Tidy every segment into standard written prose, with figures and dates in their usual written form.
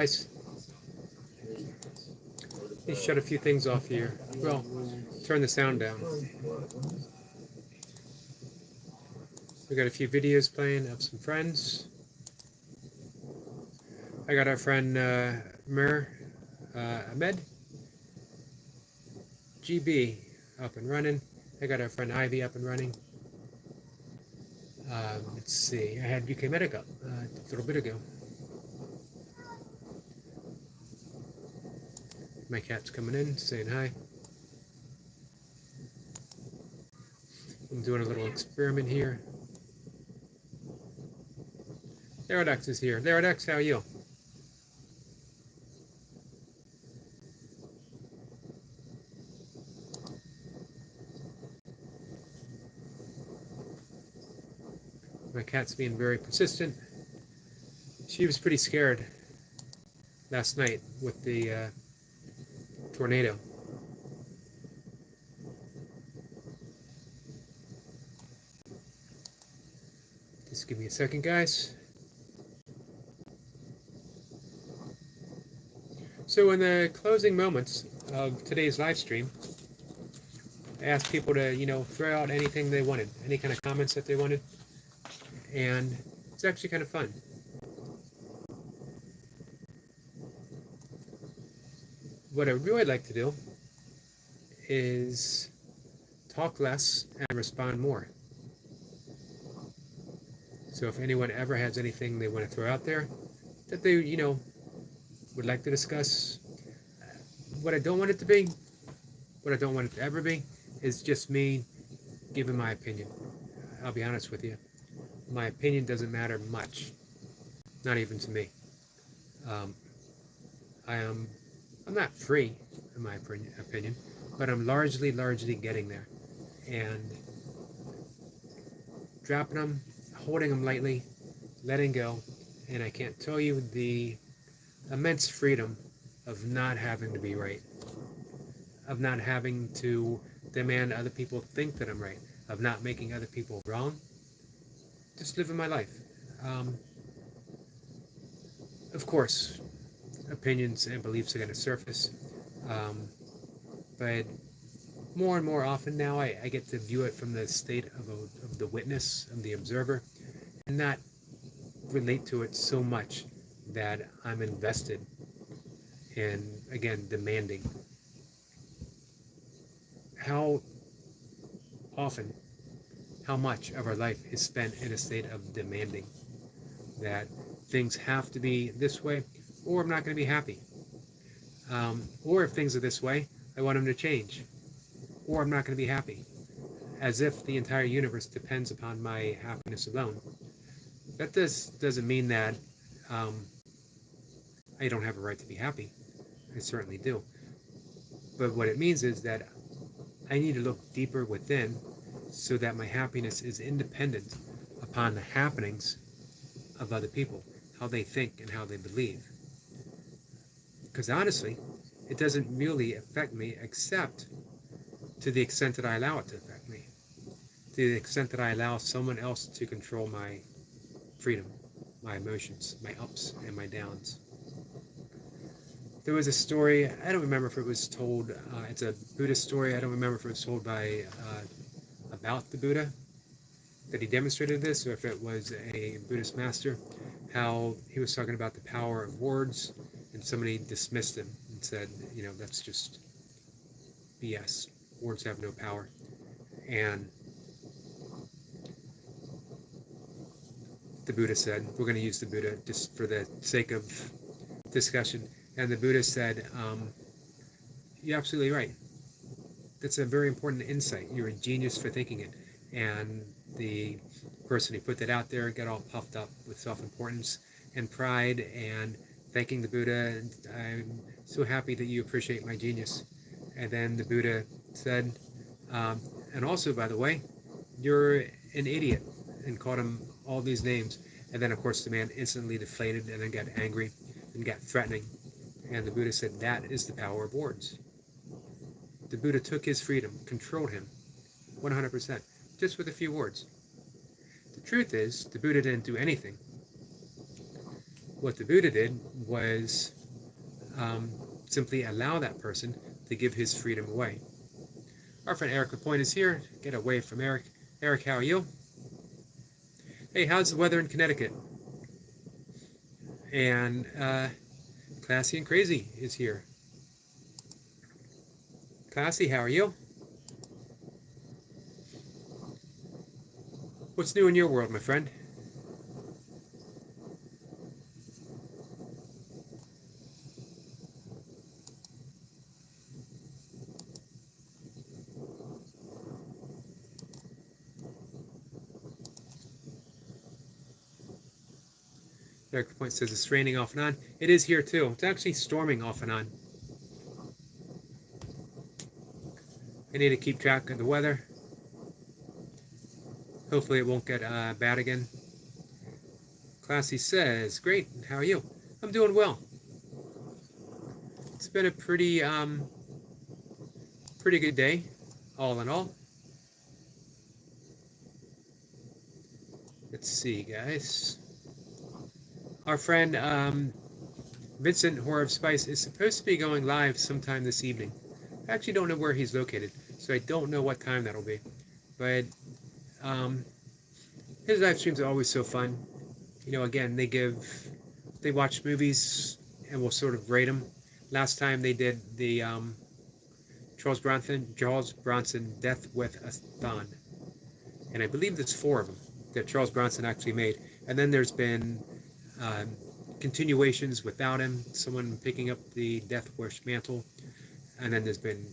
Guys, let me shut a few things off here. Well, turn the sound down. We got a few videos playing of some friends. I got our friend Mir Ahmed GB up and running. I got our friend Ivy up and running. Let's see. I had UK Medic up a little bit ago. My cat's coming in, saying hi. I'm doing a little experiment here. Therodex is here. Therodex, how are you? My cat's being very persistent. She was pretty scared last night with the tornado. Just give me a second, guys. So in the closing moments of today's live stream, I asked people to, throw out anything they wanted, any kind of comments that they wanted, and it's actually kind of fun. What I really like to do is talk less and respond more. So if anyone ever has anything they want to throw out there that they, would like to discuss, what I don't want it to be, what I don't want it to ever be, is just me giving my opinion. I'll be honest with you. My opinion doesn't matter much, not even to me. I'm not free, in my opinion, but I'm largely getting there. And dropping them, holding them lightly, letting go, and I can't tell you the immense freedom of not having to be right, of not having to demand other people think that I'm right, of not making other people wrong, just living my life. Of course, opinions and beliefs are going to surface, but more and more often now I get to view it from the state of the witness, of the observer, and not relate to it so much that I'm invested in, again, demanding. How often, how much of our life is spent in a state of demanding that things have to be this way, or I'm not going to be happy. Or if things are this way, I want them to change, or I'm not going to be happy, as if the entire universe depends upon my happiness alone. That doesn't mean that I don't have a right to be happy. I certainly do. But what it means is that I need to look deeper within so that my happiness is independent upon the happenings of other people, how they think and how they believe. Because honestly, it doesn't really affect me except to the extent that I allow it to affect me, to the extent that I allow someone else to control my freedom, my emotions, my ups and my downs. There was a story, I don't remember if it was told, it's a Buddhist story, I don't remember if it was told by, about the Buddha, that he demonstrated this, or if it was a Buddhist master, how he was talking about the power of words, and somebody dismissed him and said, that's just BS, words have no power. And the Buddha said, we're going to use the Buddha just for the sake of discussion, and the Buddha said, you're absolutely right. That's a very important insight. You're a genius for thinking it. And the person who put that out there got all puffed up with self-importance and pride and thanking the Buddha. And I'm so happy that you appreciate my genius. And then the Buddha said, and also, by the way, you're an idiot, and called him all these names. And then, of course, the man instantly deflated and then got angry and got threatening. And the Buddha said, that is the power of words. The Buddha took his freedom, controlled him 100%, just with a few words. The truth is, the Buddha didn't do anything. What the Buddha did was um, simply allow that person to give his freedom away. Our friend Eric Lapointe is here. Get away from Eric. Eric, how are you? Hey, how's the weather in Connecticut? And Classy and Crazy is here. Classy, how are you? What's new in your world, my friend? Eric Point says it's raining off and on. It is here too. It's actually storming off and on. I need to keep track of the weather. Hopefully it won't get bad again. Classy says, great, how are you? I'm doing well. It's been a pretty good day, all in all. Let's see, guys. Our friend Vincent Horror of Spice is supposed to be going live sometime this evening. I actually don't know where he's located, so I don't know what time that'll be. But his live streams are always so fun. You know, again, they watch movies and will sort of rate them. Last time they did the Charles Bronson Death with a Thon. And I believe there's 4 of them that Charles Bronson actually made. And then there's been continuations without him, someone picking up the Death Wish mantle, and then there's been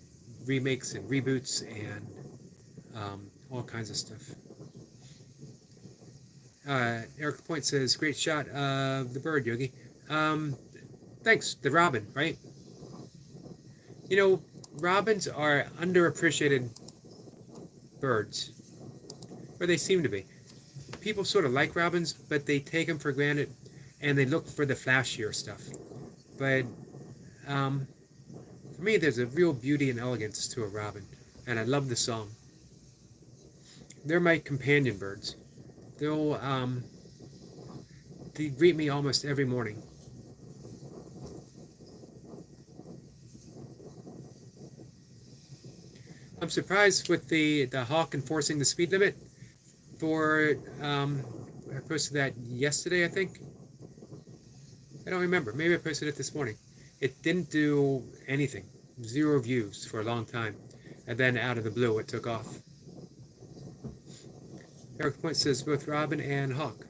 remakes and reboots and all kinds of stuff. Eric Point says, great shot of the bird, Yogi. Thanks, the robin, right? You know, robins are underappreciated birds, or they seem to be. People sort of like robins, but they take them for granted, and they look for the flashier stuff. But for me, there's a real beauty and elegance to a robin, and I love the song. They're my companion birds. They greet me almost every morning. I'm surprised with the hawk enforcing the speed limit. I posted that yesterday, I think. I don't remember. Maybe I posted it this morning. It didn't do anything. 0 views for a long time. And then out of the blue, it took off. Eric Point says both robin and hawk.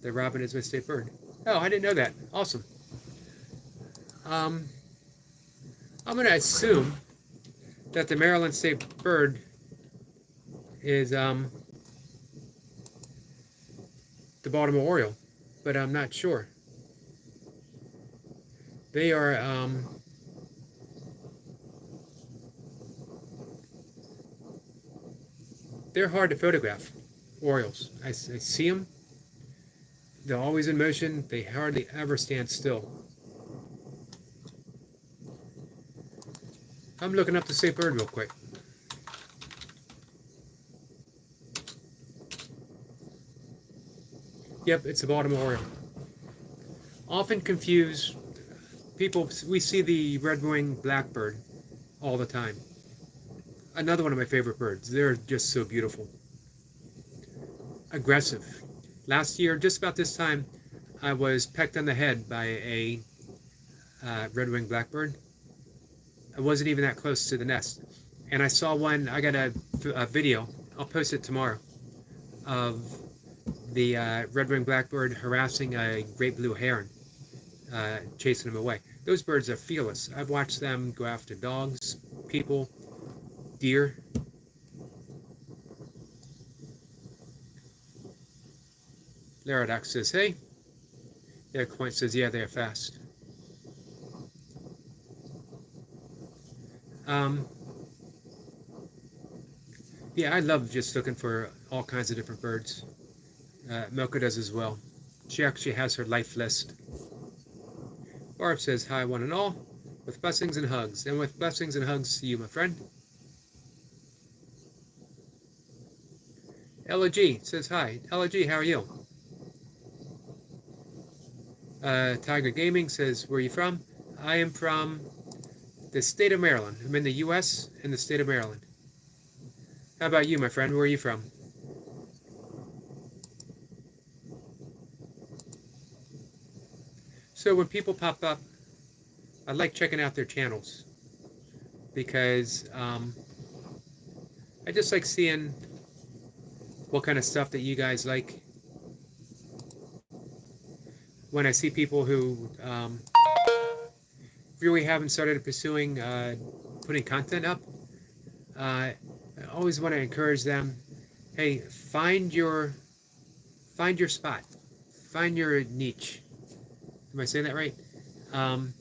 The robin is my state bird. Oh, I didn't know that. Awesome. I'm going to assume that the Maryland state bird is the Baltimore Oriole, but I'm not sure. They are they're hard to photograph, Orioles. I see them. They're always in motion. They hardly ever stand still. I'm looking up the state bird real quick. Yep, it's a Baltimore Oriole. Often confused. People, we see the red-winged blackbird all the time. Another one of my favorite birds. They're just so beautiful. Aggressive. Last year, just about this time, I was pecked on the head by a red-winged blackbird. I wasn't even that close to the nest. And I saw one, I got a video, I'll post it tomorrow, of the red-winged blackbird harassing a great blue heron, chasing him away. Those birds are fearless. I've watched them go after dogs, people, deer. Laradox says, hey. Eric Point says, yeah, they're fast. Yeah, I love just looking for all kinds of different birds. Milka does as well. She actually has her life list. Barb says, hi, one and all, with blessings and hugs. And with blessings and hugs to you, my friend. Ella G says, hi. Ella G, how are you? Tiger Gaming says, where are you from? I am from the state of Maryland. I'm in the U.S. in the state of Maryland. How about you, my friend? Where are you from? So when people pop up, I like checking out their channels because I just like seeing what kind of stuff that you guys like. When I see people who really haven't started pursuing putting content up, I always want to encourage them. Hey, find your spot, find your niche. Am I saying that right? Um,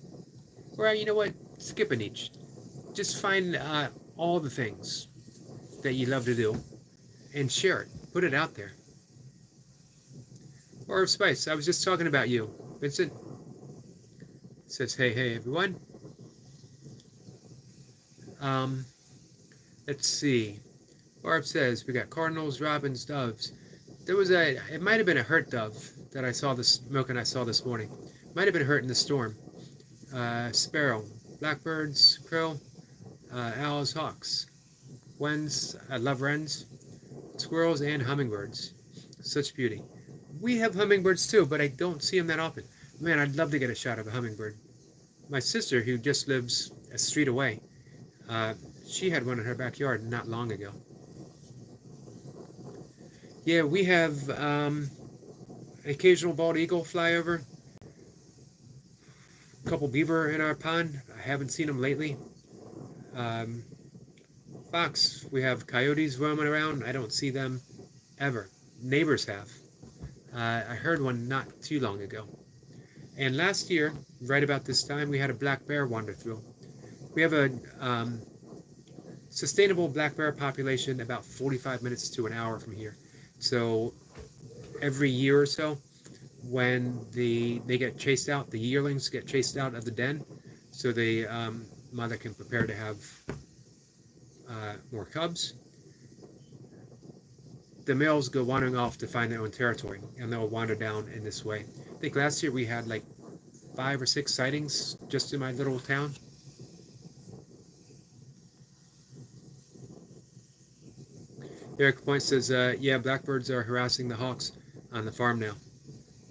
or you know what? Skip a niche. Just find all the things that you love to do and share it. Put it out there. Or Spice, I was just talking about you. Vincent says, hey everyone. Let's see. Barb says, we got cardinals, robins, doves. It might have been a hurt dove that I saw this morning. Might have been hurt in the storm. Sparrow, blackbirds, crow, owls, hawks, wrens, I love wrens, squirrels, and hummingbirds. Such beauty. We have hummingbirds too, but I don't see them that often. Man, I'd love to get a shot of a hummingbird. My sister, who just lives a street away, she had one in her backyard not long ago. Yeah, we have occasional bald eagle fly over. A couple beaver in our pond. I haven't seen them lately. Fox, we have coyotes roaming around. I don't see them ever. Neighbors have. I heard one not too long ago. And last year, right about this time, we had a black bear wander through. We have a sustainable black bear population about 45 minutes to an hour from here. So every year or so, when they get chased out, the yearlings get chased out of the den, so the mother can prepare to have more cubs. The males go wandering off to find their own territory, and they'll wander down in this way. I think last year we had like 5 or 6 sightings just in my little town. Eric Point says, yeah, blackbirds are harassing the hawks on the farm now.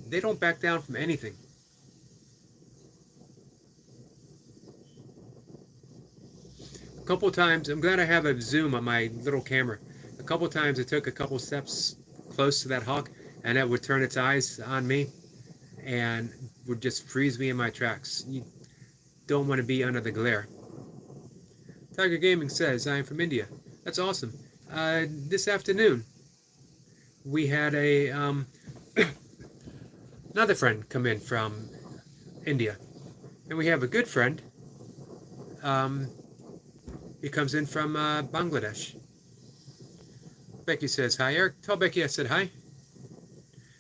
They don't back down from anything. A couple times, I'm glad I have a zoom on my little camera. A couple times it took a couple steps close to that hawk, and it would turn its eyes on me and would just freeze me in my tracks. You don't want to be under the glare. Tiger Gaming says, I am from India. That's awesome. This afternoon, we had a another friend come in from India, and we have a good friend. He comes in from Bangladesh. Becky says hi. Eric, tell Becky I said hi.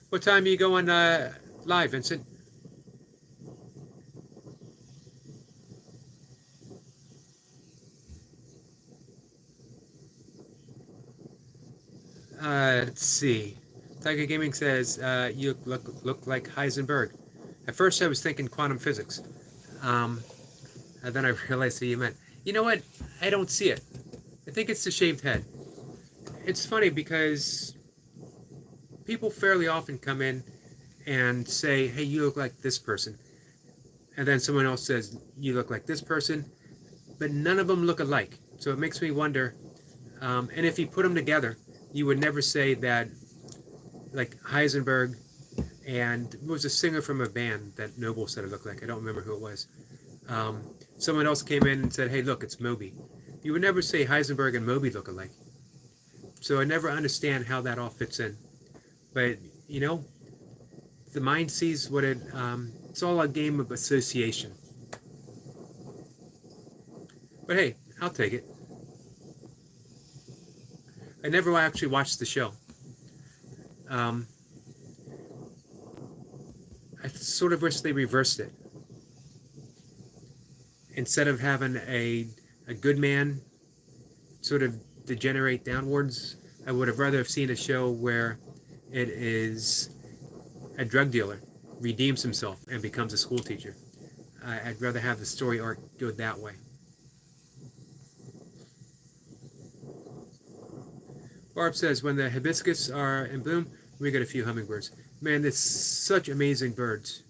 What time are you going live, Vincent? Let's see. Tiger Gaming says, you look like Heisenberg. At first I was thinking quantum physics. And then I realized what you meant. You know what? I don't see it. I think it's the shaved head. It's funny because people fairly often come in and say, hey, you look like this person. And then someone else says, you look like this person. But none of them look alike. So it makes me wonder, and if you put them together, you would never say that, like Heisenberg and it was a singer from a band that Noble said it looked like. I don't remember who it was. Someone else came in and said, hey, look, it's Moby. You would never say Heisenberg and Moby look alike. So I never understand how that all fits in. But, you know, the mind sees what it's all a game of association. But hey, I'll take it. I never actually watched the show. I sort of wish they reversed it. Instead of having a good man sort of degenerate downwards, I would have rather have seen a show where it is a drug dealer redeems himself and becomes a school teacher. I'd rather have the story arc go that way. Barb says, when the hibiscus are in bloom, we get a few hummingbirds. Man, it's such amazing birds.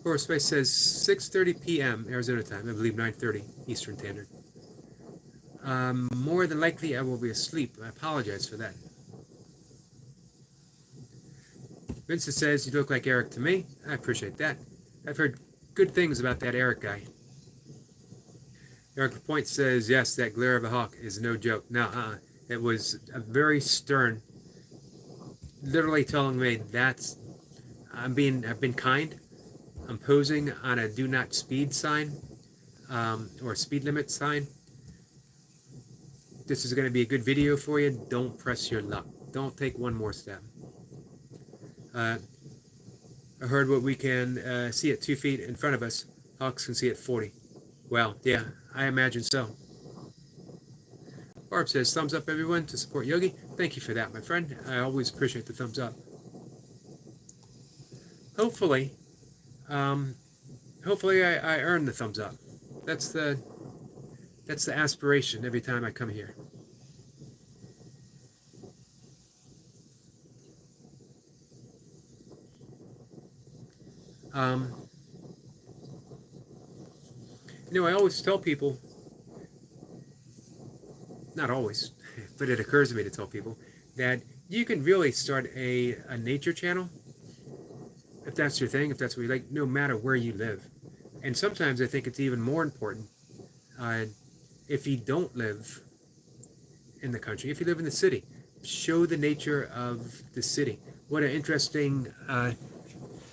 Horror Space says 6:30 p.m. Arizona time, I believe 9:30 Eastern Standard. More than likely I will be asleep. I apologize for that. Vincent says, you look like Eric to me. I appreciate that. I've heard good things about that Eric guy. Eric Lapointe says, yes, that glare of a hawk is no joke. No, it was a very stern, literally telling me that's, I've been kind. I'm posing on a do not speed sign, or a speed limit sign. This is going to be a good video for you. Don't press your luck. Don't take one more step. I heard what we can see at 2 feet in front of us. Hawks can see at 40. Well, yeah, I imagine so. Barb says, thumbs up everyone to support Yogi. Thank you for that, my friend. I always appreciate the thumbs up. Hopefully I earn the thumbs up. That's the aspiration every time I come here. I always tell people, not always, but it occurs to me to tell people that you can really start a nature channel if that's your thing, if that's what you like, no matter where you live. And sometimes I think it's even more important if you don't live in the country, if you live in the city, show the nature of the city. What an interesting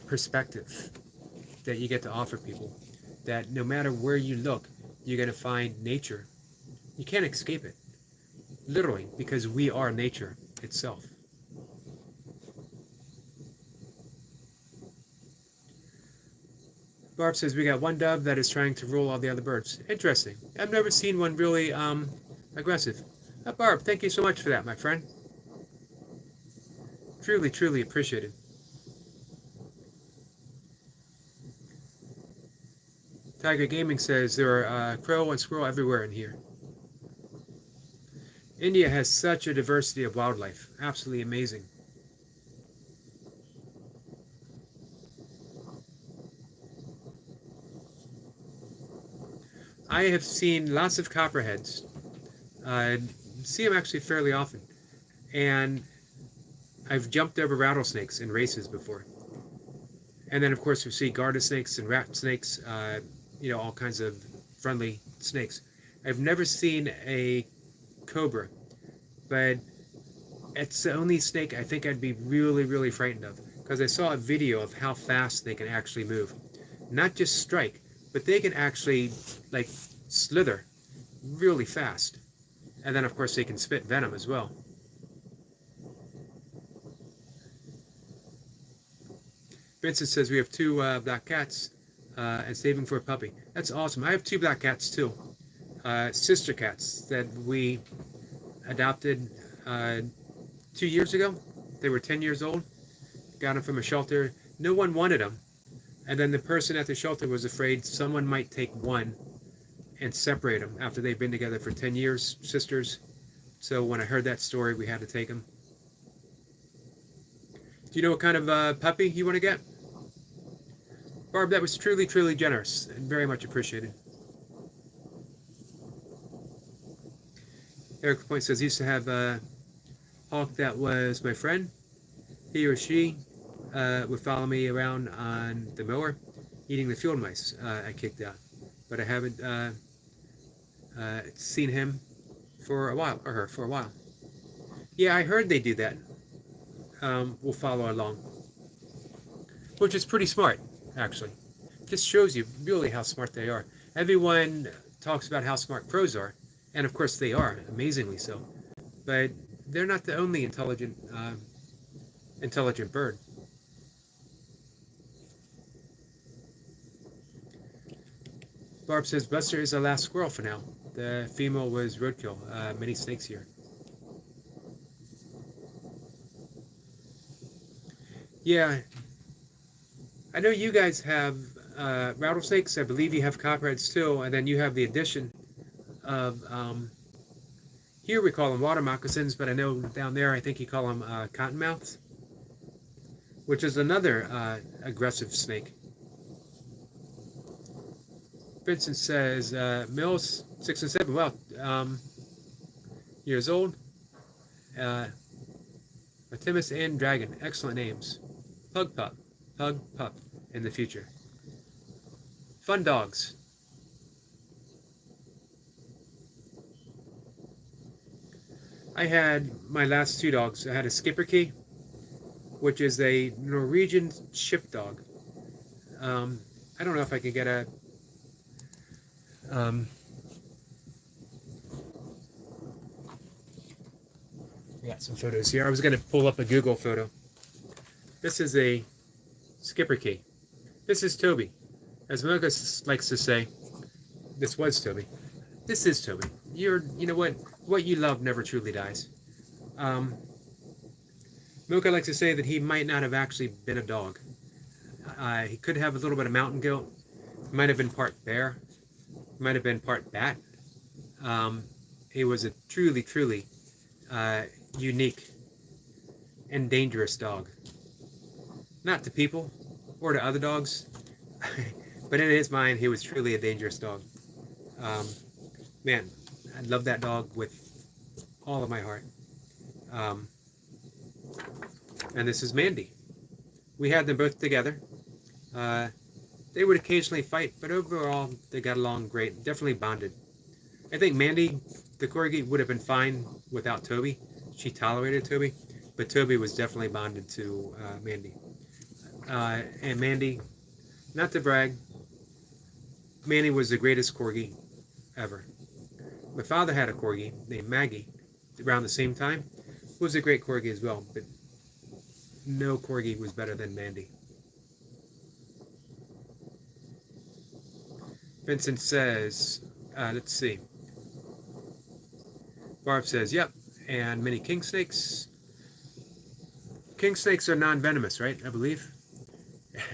perspective that you get to offer people, that no matter where you look, you're going to find nature. You can't escape it, literally, because we are nature itself. Barb says, we got one dove that is trying to rule all the other birds. Interesting. I've never seen one really aggressive. Barb, thank you so much for that, my friend. Truly, truly appreciated. Tiger Gaming says, there are crow and squirrel everywhere in here. India has such a diversity of wildlife. Absolutely amazing. I have seen lots of copperheads. See them actually fairly often. And I've jumped over rattlesnakes in races before. And then, of course, we see garter snakes and rat snakes, all kinds of friendly snakes. I've never seen a cobra, but it's the only snake I think I'd be really, really frightened of, because I saw a video of how fast they can actually move. Not just strike, but they can actually, like, slither really fast. And then, of course, they can spit venom as well. Vincent says, we have 2 black cats and saving for a puppy. That's awesome. I have 2 black cats, too. Sister cats that we adopted 2 years ago. They were 10 years old. Got them from a shelter. No one wanted them. And then the person at the shelter was afraid someone might take one and separate them after they've been together for 10 years, sisters. So when I heard that story, we had to take them. Do you know what kind of puppy you want to get? Barb, that was truly, truly generous and very much appreciated. Eric Point says, he used to have a hawk that was my friend. He or she would follow me around on the mower, eating the field mice I kicked out. But I haven't seen him for a while, or her for a while. Yeah, I heard they do that. We'll follow along. Which is pretty smart, actually. Just shows you really how smart they are. Everyone talks about how smart crows are, and of course they are, amazingly so. But they're not the only intelligent bird. Barb says, Buster is the last squirrel for now. The female was roadkill. Many snakes here. Yeah, I know you guys have rattlesnakes. I believe you have copperheads too, and then you have the addition of here we call them water moccasins, but I know down there I think you call them cottonmouths, which is another aggressive snake. Vincent says Mills 6 and 7. Well, years old. Artemis and Dragon, excellent names. Pug Pup, Pug Pup in the future. Fun dogs. I had my last two dogs. I had a Skipperkey, which is a Norwegian sheepdog. I don't know if I can get a I got some photos here. I was going to pull up a Google photo. This is a Skipperkey. This is Toby. As Mocha likes to say, this was Toby. This is Toby. You know what you love never truly dies. Mocha likes to say that he might not have actually been a dog. He could have a little bit of mountain goat. Might have been part bear. Might have been part bat. He was a truly unique and dangerous dog. Not to people or to other dogs, but in his mind, he was truly a dangerous dog. Man, I love that dog with all of my heart. And this is Mandy. We had them both together. They would occasionally fight, but overall, they got along great. Definitely bonded. I think Mandy, the corgi, would have been fine without Toby. She tolerated Toby, but Toby was definitely bonded to Mandy. And Mandy, not to brag, Mandy was the greatest corgi ever. My father had a corgi named Maggie around the same time. Was a great corgi as well, but no corgi was better than Mandy. Vincent says, let's see. Barb says, yep, and many king snakes. King snakes are non-venomous, right? I believe.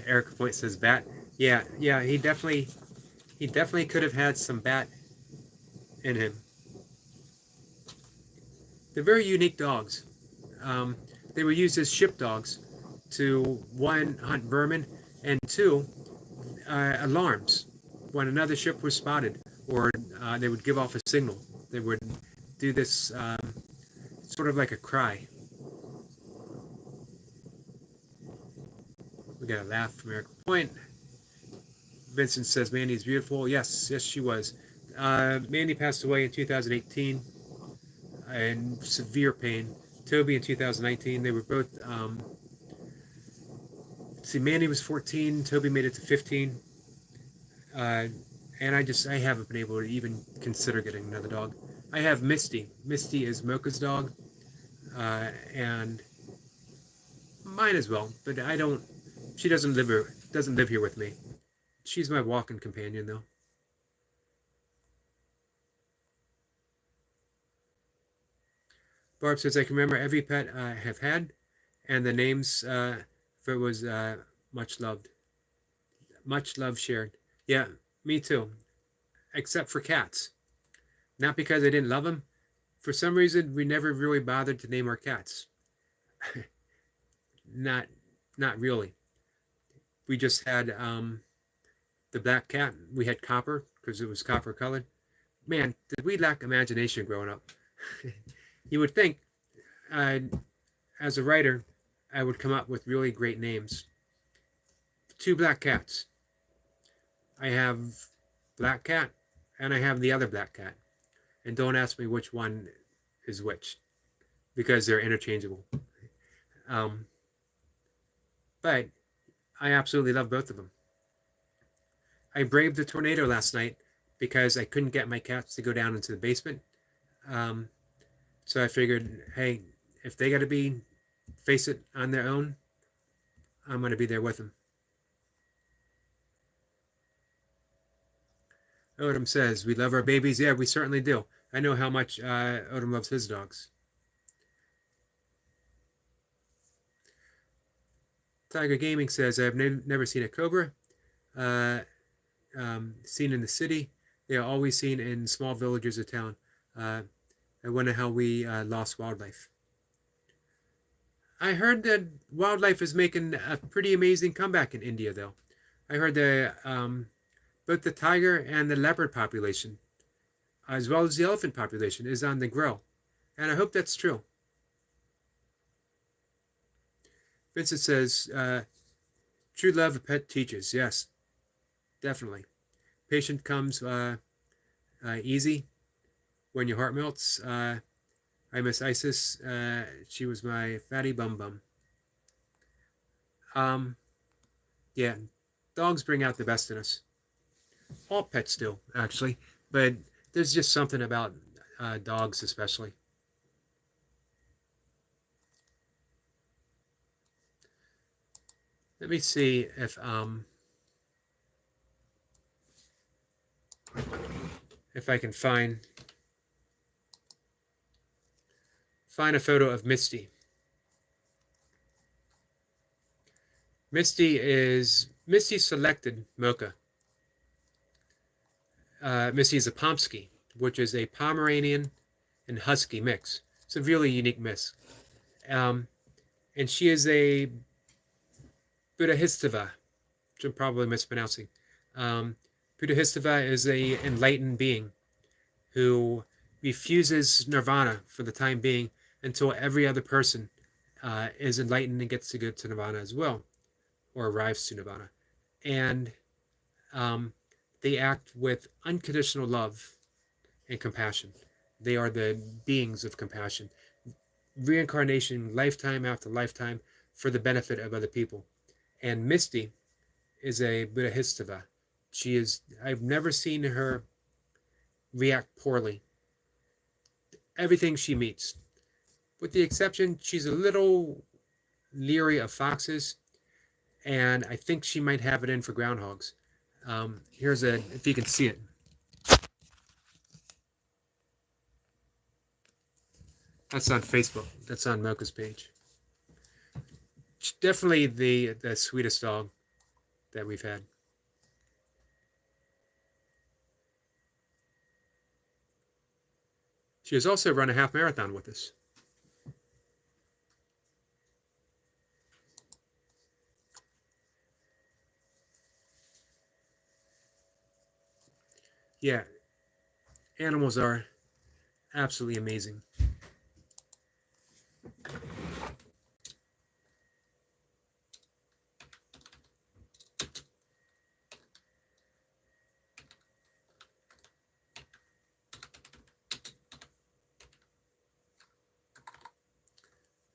Eric Point says bat. Yeah, he definitely could have had some bat in him. They're very unique dogs. They were used as ship dogs to, one, hunt vermin, and two, alarms. When another ship was spotted, or they would give off a signal, they would do this sort of like a cry. We got a laugh from Eric Point. Vincent says Mandy's beautiful. Yes, she was. Mandy passed away in 2018 in severe pain. Toby in 2019. They were both. See, Mandy was 14. Toby made it to 15. And I haven't been able to even consider getting another dog. I have Misty. Misty is Mocha's dog, and mine as well. But I don't. She doesn't live here with me. She's my walking companion, though. Barb says I can remember every pet I have had, and the names if it was much loved. Much love shared. Yeah, me too. Except for cats. Not because I didn't love them. For some reason, we never really bothered to name our cats. not really. We just had the black cat. We had Copper because it was copper colored. Man, did we lack imagination growing up. You would think, as a writer, I would come up with really great names. 2 black cats. I have Black Cat, and I have the other Black Cat. And don't ask me which one is which, because they're interchangeable. But I absolutely love both of them. I braved the tornado last night because I couldn't get my cats to go down into the basement. So I figured, hey, if they got to face it on their own, I'm going to be there with them. Odom says, we love our babies. Yeah, we certainly do. I know how much Odom loves his dogs. Tiger Gaming says, I've never seen a cobra seen in the city. They are always seen in small villages or town. I wonder how we lost wildlife. I heard that wildlife is making a pretty amazing comeback in India, though. I heard that both the tiger and the leopard population, as well as the elephant population, is on the grow. And I hope that's true. Vincent says, true love a pet teaches. Yes, definitely. Patient comes easy when your heart melts. I miss Isis. She was my fatty bum bum. Yeah, dogs bring out the best in us. All pets do, actually. But there's just something about dogs especially. Let me see if I can find a photo of Misty. Misty selected Mocha. Misty is a Pomsky, which is a Pomeranian and Husky mix. It's a really unique mix. And she is a Buddhistava, which I'm probably mispronouncing. Buddhistava is a enlightened being who refuses nirvana for the time being until every other person is enlightened and gets to go to nirvana as well, or arrives to nirvana. And they act with unconditional love and compassion. They are the beings of compassion. Reincarnation, lifetime after lifetime, for the benefit of other people. And Misty is a Buddhistava. I've never seen her react poorly. Everything she meets. With the exception, she's a little leery of foxes, and I think she might have it in for groundhogs. If you can see it. That's on Facebook. That's on Mocha's page. She's definitely the sweetest dog that we've had. She has also run a half marathon with us. Yeah, animals are absolutely amazing.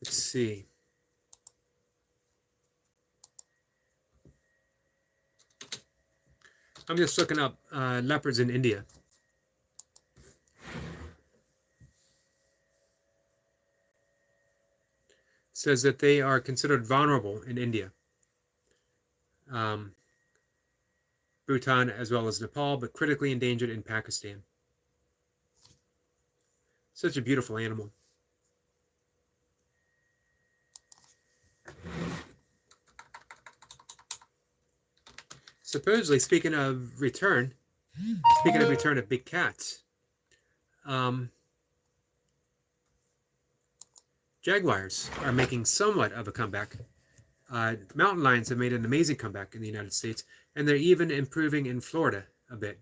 Let's see. I'm just looking up leopards in India. It says that they are considered vulnerable in India, Bhutan, as well as Nepal, but critically endangered in Pakistan. Such a beautiful animal. Supposedly, speaking of return of big cats, jaguars are making somewhat of a comeback. Mountain lions have made an amazing comeback in the United States, and they're even improving in Florida a bit.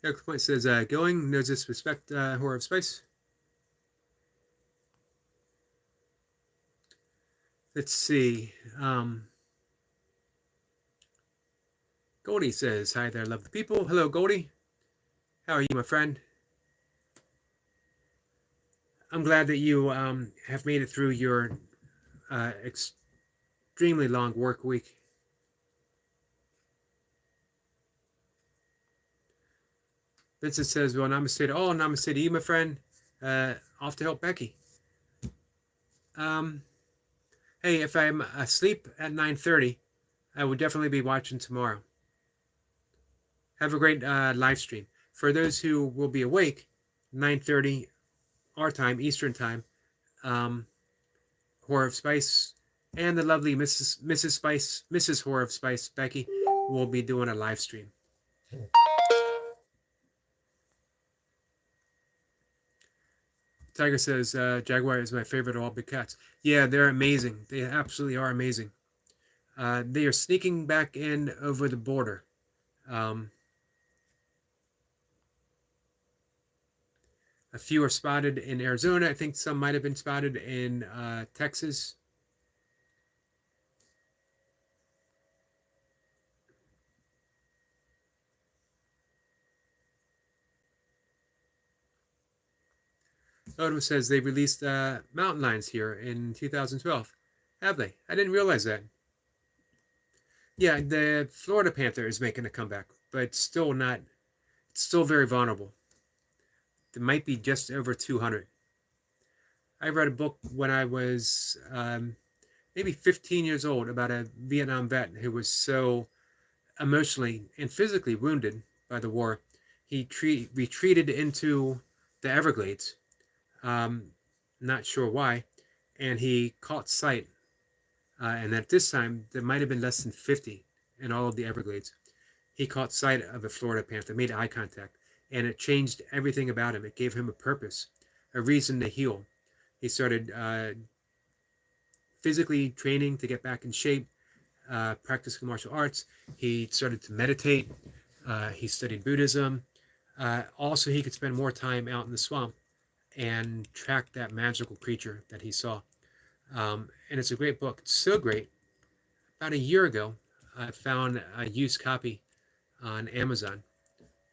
Next point says, going, no disrespect, horror of space. Let's see. Goldie says, hi there, love the people. Hello, Goldie. How are you, my friend? I'm glad that you have made it through your extremely long work week. Vincent says, well, namaste to all. Namaste to you, my friend. Off to help Becky. Hey, if I'm asleep at 9:30, I will definitely be watching tomorrow. Have a great live stream. For those who will be awake, 9:30 our time, Eastern time, Horror of Spice and the lovely Mrs. Spice, Mrs. Horror of Spice, Becky, will be doing a live stream. Tiger says, Jaguar is my favorite of all big cats. Yeah, they're amazing. They absolutely are amazing. They are sneaking back in over the border. A few are spotted in Arizona. I think some might have been spotted in Texas. Odom says they released mountain lions here in 2012. Have they? I didn't realize that. Yeah, the Florida panther is making a comeback, but still not. It's still very vulnerable. It might be just over 200. I read a book when I was maybe 15 years old about a Vietnam vet who was so emotionally and physically wounded by the war. He retreated into the Everglades. Not sure why. And he caught sight. And at this time, there might have been less than 50 in all of the Everglades. He caught sight of a Florida panther, made eye contact, and it changed everything about him. It gave him a purpose, a reason to heal. He started physically training to get back in shape, practicing martial arts. He started to meditate. He studied Buddhism. Also, he could spend more time out in the swamp and track that magical creature that he saw. And it's a great book. It's so great. About a year ago, I found a used copy on Amazon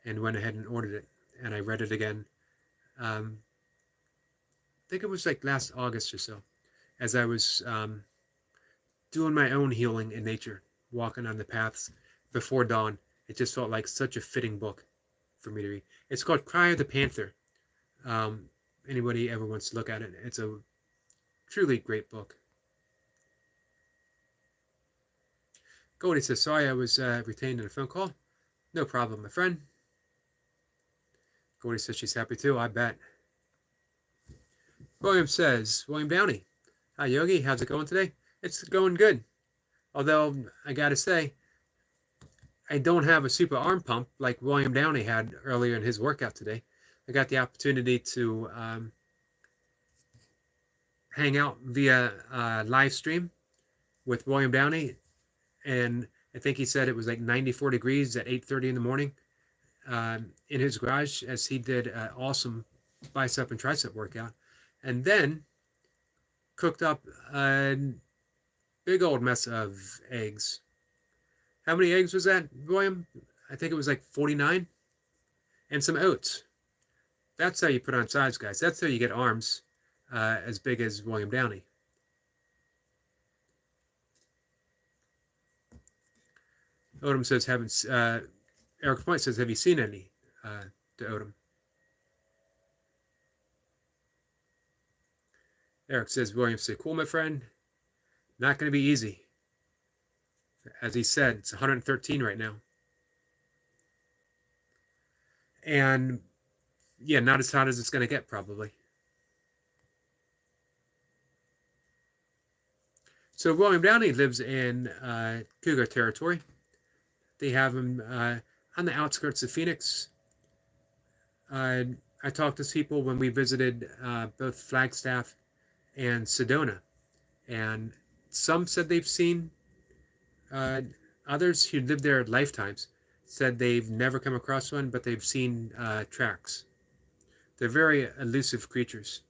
and went ahead and ordered it. And I read it again. I think it was like last August or so, as I was doing my own healing in nature, walking on the paths before dawn. It just felt like such a fitting book for me to read. It's called Cry of the Panther. Anybody ever wants to look at it, it's a truly great book. Goldie says, sorry I was retained in a phone call. No problem, my friend. Goldie says she's happy too, I bet. William says, William Downey. Hi, Yogi. How's it going today? It's going good. Although, I gotta say, I don't have a super arm pump like William Downey had earlier in his workout today. I got the opportunity to hang out via live stream with William Downey, and I think he said it was like 94 degrees at 8:30 in the morning in his garage as he did an awesome bicep and tricep workout, and then cooked up a big old mess of eggs. How many eggs was that, William? I think it was like 49, and some oats. That's how you put on size, guys. That's how you get arms as big as William Downey. Odom says, Eric Point says, have you seen any to Odom? Eric says, William said, cool, my friend. Not going to be easy. As he said, it's 113 right now. And yeah, not as hot as it's going to get, probably. So William Downey lives in Cougar territory. They have him on the outskirts of Phoenix. I talked to people when we visited both Flagstaff and Sedona, and some said they've seen. Others who lived there lifetimes said they've never come across one, but they've seen tracks. They're very elusive creatures.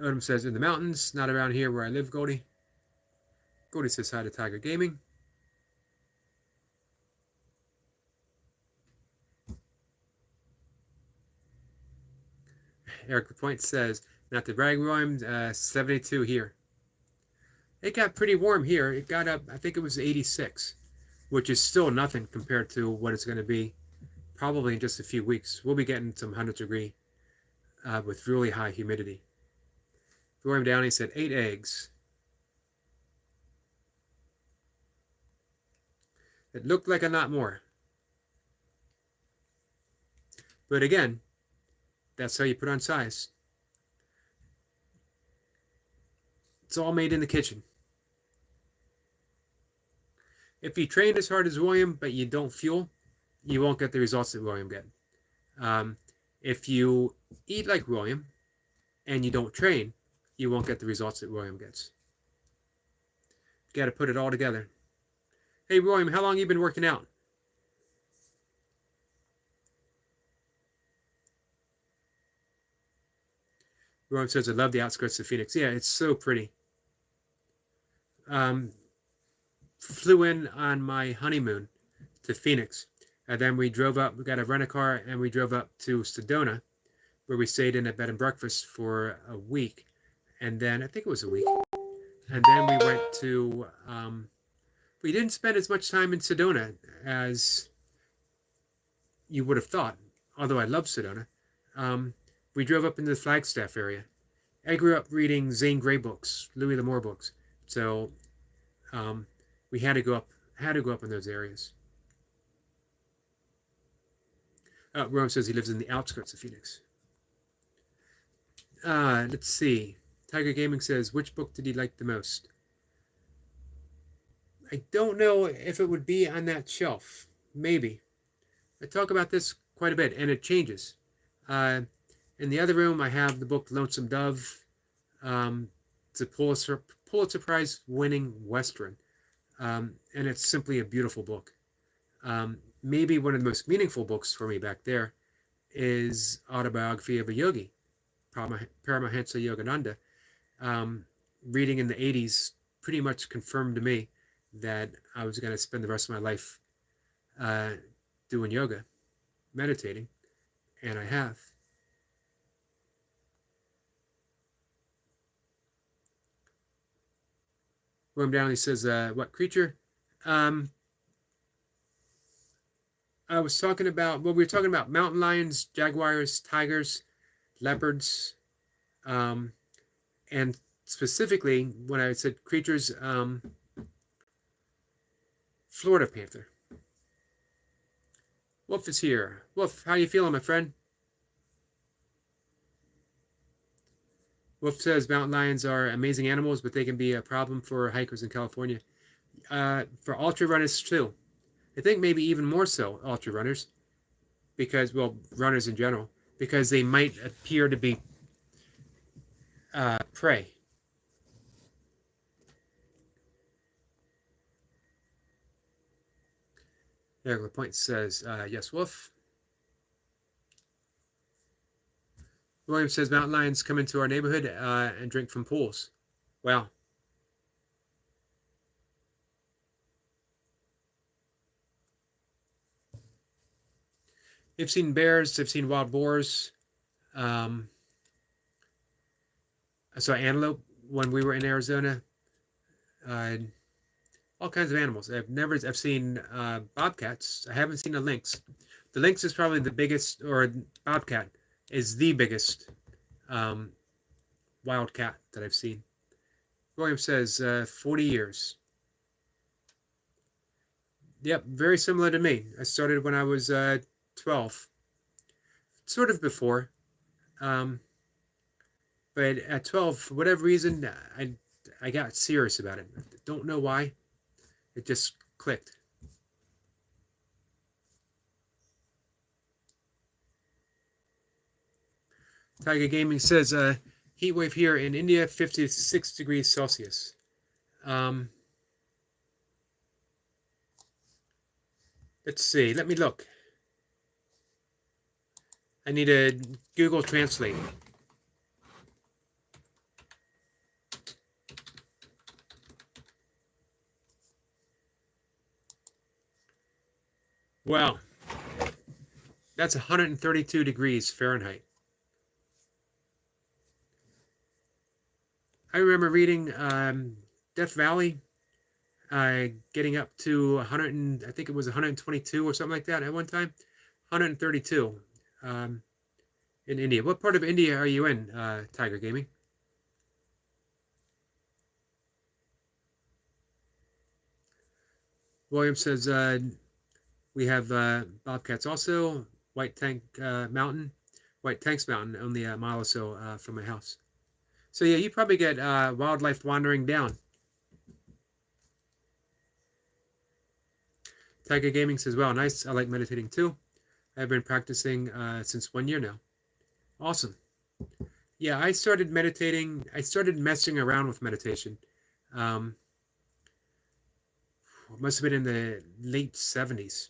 Odom says, in the mountains, not around here where I live, Goldie. Goldie says hi to Tiger Gaming. Eric Point says, not to brag, William, 72 here. It got pretty warm here. It got up, I think it was 86, which is still nothing compared to what it's going to be probably in just a few weeks. We'll be getting some 100-degree with really high humidity. William Downey said 8 eggs. It looked like a lot more. But again, that's how you put on size. It's all made in the kitchen. If you train as hard as William, but you don't fuel, you won't get the results that William get. If you eat like William and you don't train, you won't get the results that William gets. You got to put it all together. Hey, William, how long have you been working out? William says, I love the outskirts of Phoenix. Yeah, it's so pretty. Flew in on my honeymoon to Phoenix. And then we drove up, we got a rent-a-car, and we drove up to Sedona, where we stayed in a bed and breakfast for a week. And then, I think it was a week. And then we went to, we didn't spend as much time in Sedona as you would have thought, although I love Sedona. We drove up into the Flagstaff area. I grew up reading Zane Grey books, Louis L'Amour books. So we had to go up in those areas. Rome says he lives in the outskirts of Phoenix. Let's see. Tiger Gaming says, which book did he like the most? I don't know if it would be on that shelf. Maybe. I talk about this quite a bit, and it changes. In the other room, I have the book Lonesome Dove. It's a Pulitzer Prize-winning Western. And it's simply a beautiful book. Maybe one of the most meaningful books for me back there is Autobiography of a Yogi, Paramahansa Yogananda. Reading in the 80s pretty much confirmed to me that I was going to spend the rest of my life doing yoga, meditating, and I have. William Downey says, what creature? I was talking about, well, we were talking about mountain lions, jaguars, tigers, leopards, and specifically, when I said creatures, Florida panther. Wolf is here. Wolf, how you feeling, my friend? Wolf says mountain lions are amazing animals, but they can be a problem for hikers in California. For ultra runners too. I think maybe even more so ultra runners, because, well, runners in general, because they might appear to be prey. Eric LaPointe says, yes, Wolf. William says mountain lions come into our neighborhood and drink from pools. Wow. I've seen bears. I've seen wild boars. I saw antelope when we were in Arizona. All kinds of animals. I've seen bobcats. I haven't seen a lynx. The lynx is probably the biggest, or bobcat is the biggest wild cat that I've seen. William says 40 years. Yep, very similar to me. I started when I was 12. Sort of before. But at 12, for whatever reason, I got serious about it. I don't know why. It just clicked. Tiger Gaming says, heat wave here in India, 56 degrees Celsius. Let's see. Let me look. I need to Google Translate. Wow. That's 132 degrees Fahrenheit. I remember reading Death Valley, getting up to 100, and I think it was 122 or something like that at one time. 132 in India. What part of India are you in, Tiger Gaming? William says we have bobcats also. White Tank Mountain, White Tanks Mountain, only a mile or so from my house. So yeah, you probably get wildlife wandering down. Tiger Gaming says, "Wow, nice. I like meditating too. I've been practicing since 1 year now. Awesome. Yeah, I started meditating. I started messing around with meditation. It must have been in the late 70s.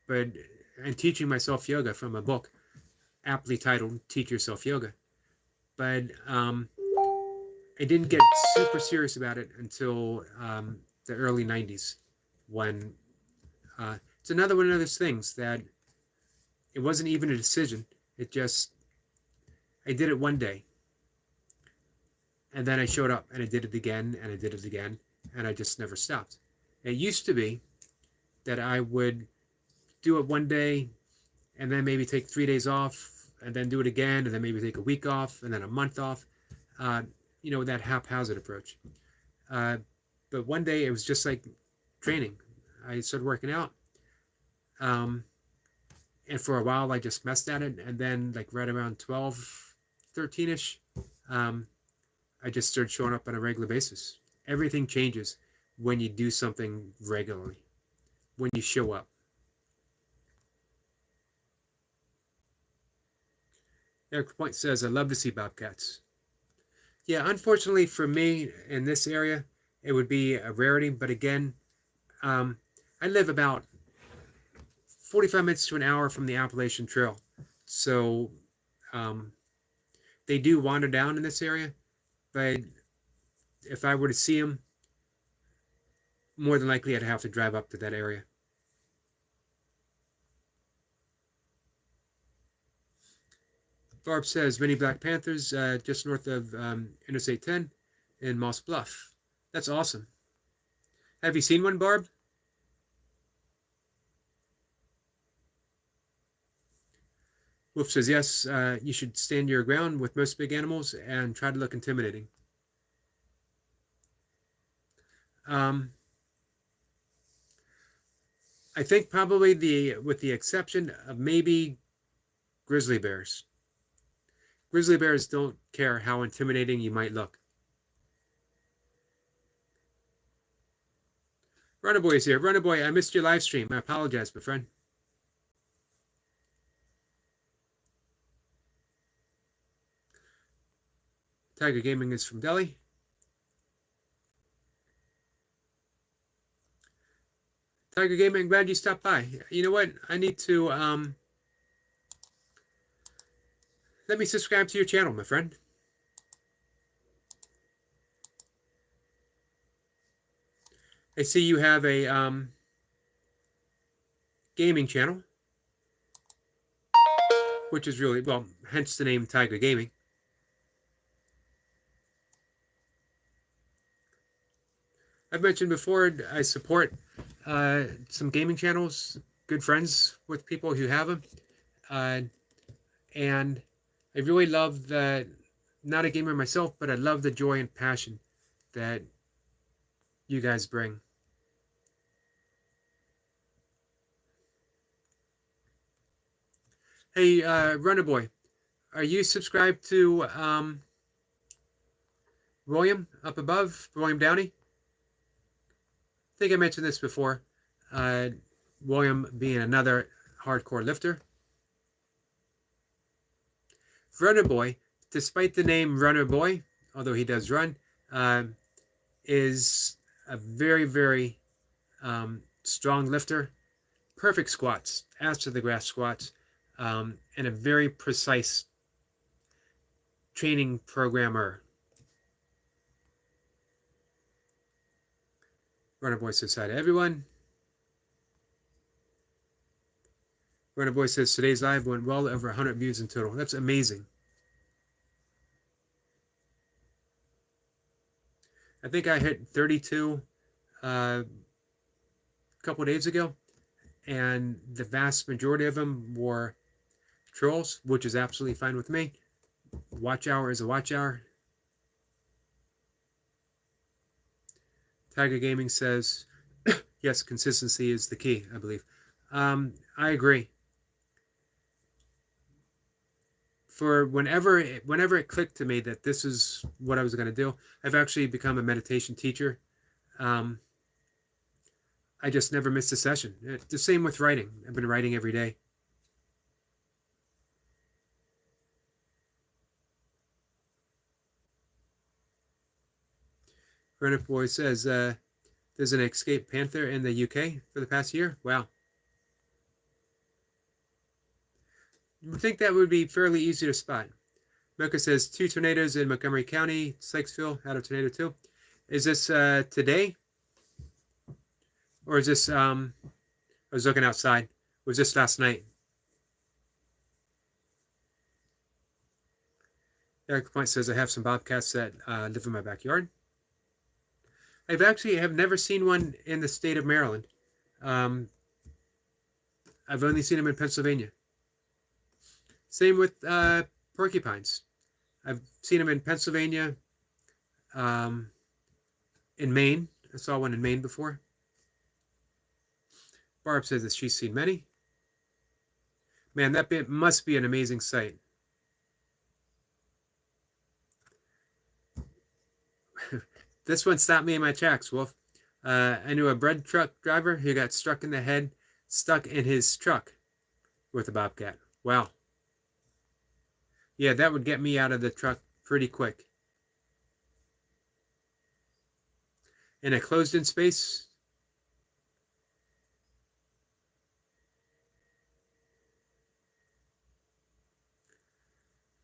But and teaching myself yoga from a book aptly titled "Teach Yourself Yoga." But I didn't get super serious about it until the early 90s, when it's another one of those things that it wasn't even a decision. It just, I did it one day, and then I showed up and I did it again and I did it again, and I just never stopped. It used to be that I would do it one day and then maybe take 3 days off and then do it again and then maybe take a week off and then a month off, that haphazard approach. But one day it was just like training. I started working out, and for a while I just messed at it, and then like right around 12, 13ish, I just started showing up on a regular basis. Everything changes when you do something regularly, when you show up. Eric Point says, I love to see bobcats. Yeah, unfortunately for me in this area, it would be a rarity. But again, I live about 45 minutes to an hour from the Appalachian Trail. So they do wander down in this area. But if I were to see them, more than likely I'd have to drive up to that area. Barb says, many black panthers just north of Interstate 10 in Moss Bluff. That's awesome. Have you seen one, Barb? Wolf says, yes, you should stand your ground with most big animals and try to look intimidating. I think probably with the exception of maybe grizzly bears. Grizzly bears don't care how intimidating you might look. Runnerboy is here. Runnerboy, I missed your live stream. I apologize, my friend. Tiger Gaming is from Delhi. Tiger Gaming, glad you stopped by. You know what? I need to let me subscribe to your channel, my friend. I see you have a gaming channel, which is really, well, hence the name Tiger Gaming. I've mentioned before, I support some gaming channels, good friends with people who have them. And I really love that, not a gamer myself, but I love the joy and passion that you guys bring. Hey, Runnerboy, are you subscribed to William up above, William Downey? I think I mentioned this before. William being another hardcore lifter. Runner Boy, despite the name Runner Boy, although he does run, is a very, very strong lifter. Perfect squats, ass to the grass squats, and a very precise training programmer. Runner Boy says hi to everyone. Runner Boy says today's live went well over 100 views in total. That's amazing. I think I hit 32 a couple of days ago, and the vast majority of them were trolls, which is absolutely fine with me. Watch hour is a watch hour. Tiger Gaming says, yes, consistency is the key, I believe. I agree. For whenever it clicked to me that this is what I was going to do, I've actually become a meditation teacher. I just never missed a session. The same with writing. I've been writing every day. Renip Boy says, there's an escaped panther in the UK for the past year. Wow. I think that would be fairly easy to spot. Mocha says 2 tornadoes in Montgomery County, Sykesville, out of tornado 2. Is this today? Or is this, I was looking outside. Was this last night? Eric Point says, I have some bobcats that live in my backyard. I've never seen one in the state of Maryland. I've only seen them in Pennsylvania. Same with porcupines. I've seen them in Pennsylvania, in Maine. I saw one in Maine before. Barb says that she's seen many. Man, that bit must be an amazing sight. This one stopped me in my tracks, Wolf. I knew a bread truck driver who got stuck in his truck with a bobcat. Wow. Yeah, that would get me out of the truck pretty quick. In a closed-in space.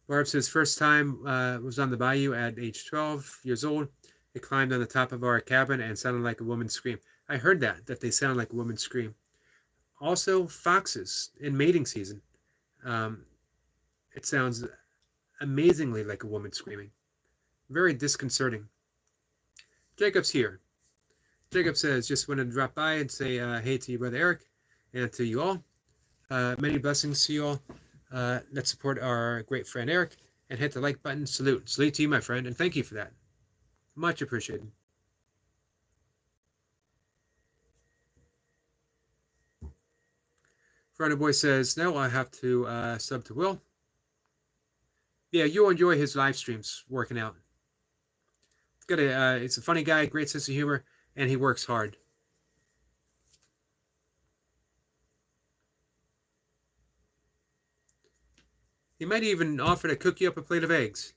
Barb says first time was on the bayou at age 12 years old. It climbed on the top of our cabin and sounded like a woman's scream. I heard that they sound like a woman's scream. Also, foxes in mating season. It sounds amazingly like a woman screaming. Very disconcerting. Jacob's here. Jacob says, just wanted to drop by and say hey to you, Brother Eric, and to you all. Many blessings to you all. Let's support our great friend Eric and hit the like button. Salute. Salute to you, my friend, and thank you for that. Much appreciated. Fronto Boy says, no, I have to sub to Will. Yeah, you'll enjoy his live streams working out. It's a funny guy, great sense of humor, and he works hard. He might even offer to cook you up a plate of eggs.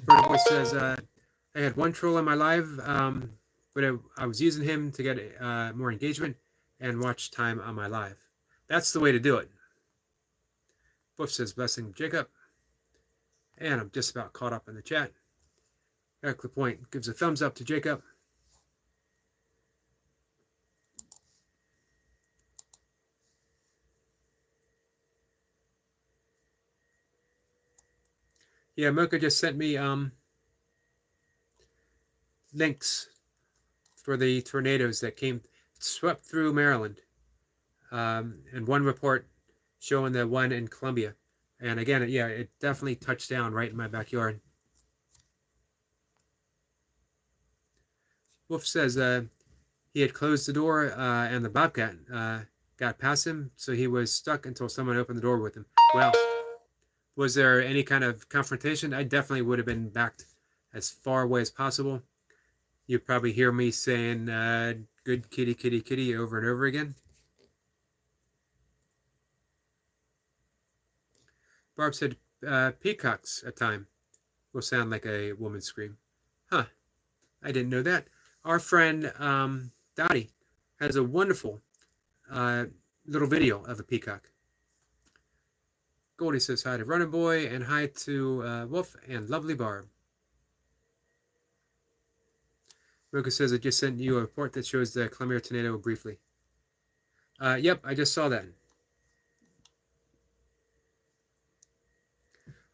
Fronto Boy says, I had one troll in my live, but I was using him to get more engagement and watch time on my live. That's the way to do it. Wolf says, blessing Jacob. And I'm just about caught up in the chat. Eric LaPointe gives a thumbs up to Jacob. Yeah, Mocha just sent me links for the tornadoes that swept through Maryland, and one report showing the one in Columbia. And again, yeah, it definitely touched down right in my backyard. Wolf says he had closed the door and the bobcat got past him, so he was stuck until someone opened the door with him. Well, was there any kind of confrontation? I definitely would have been backed as far away as possible. You'd probably hear me saying, good kitty, kitty, kitty, over and over again. Barb said, peacocks at time will sound like a woman's scream. Huh, I didn't know that. Our friend Dottie has a wonderful little video of a peacock. Goldie says hi to Running Boy and hi to Wolf and lovely Barb. Mocha says I just sent you a report that shows the Columbia tornado briefly. Yep, I just saw that.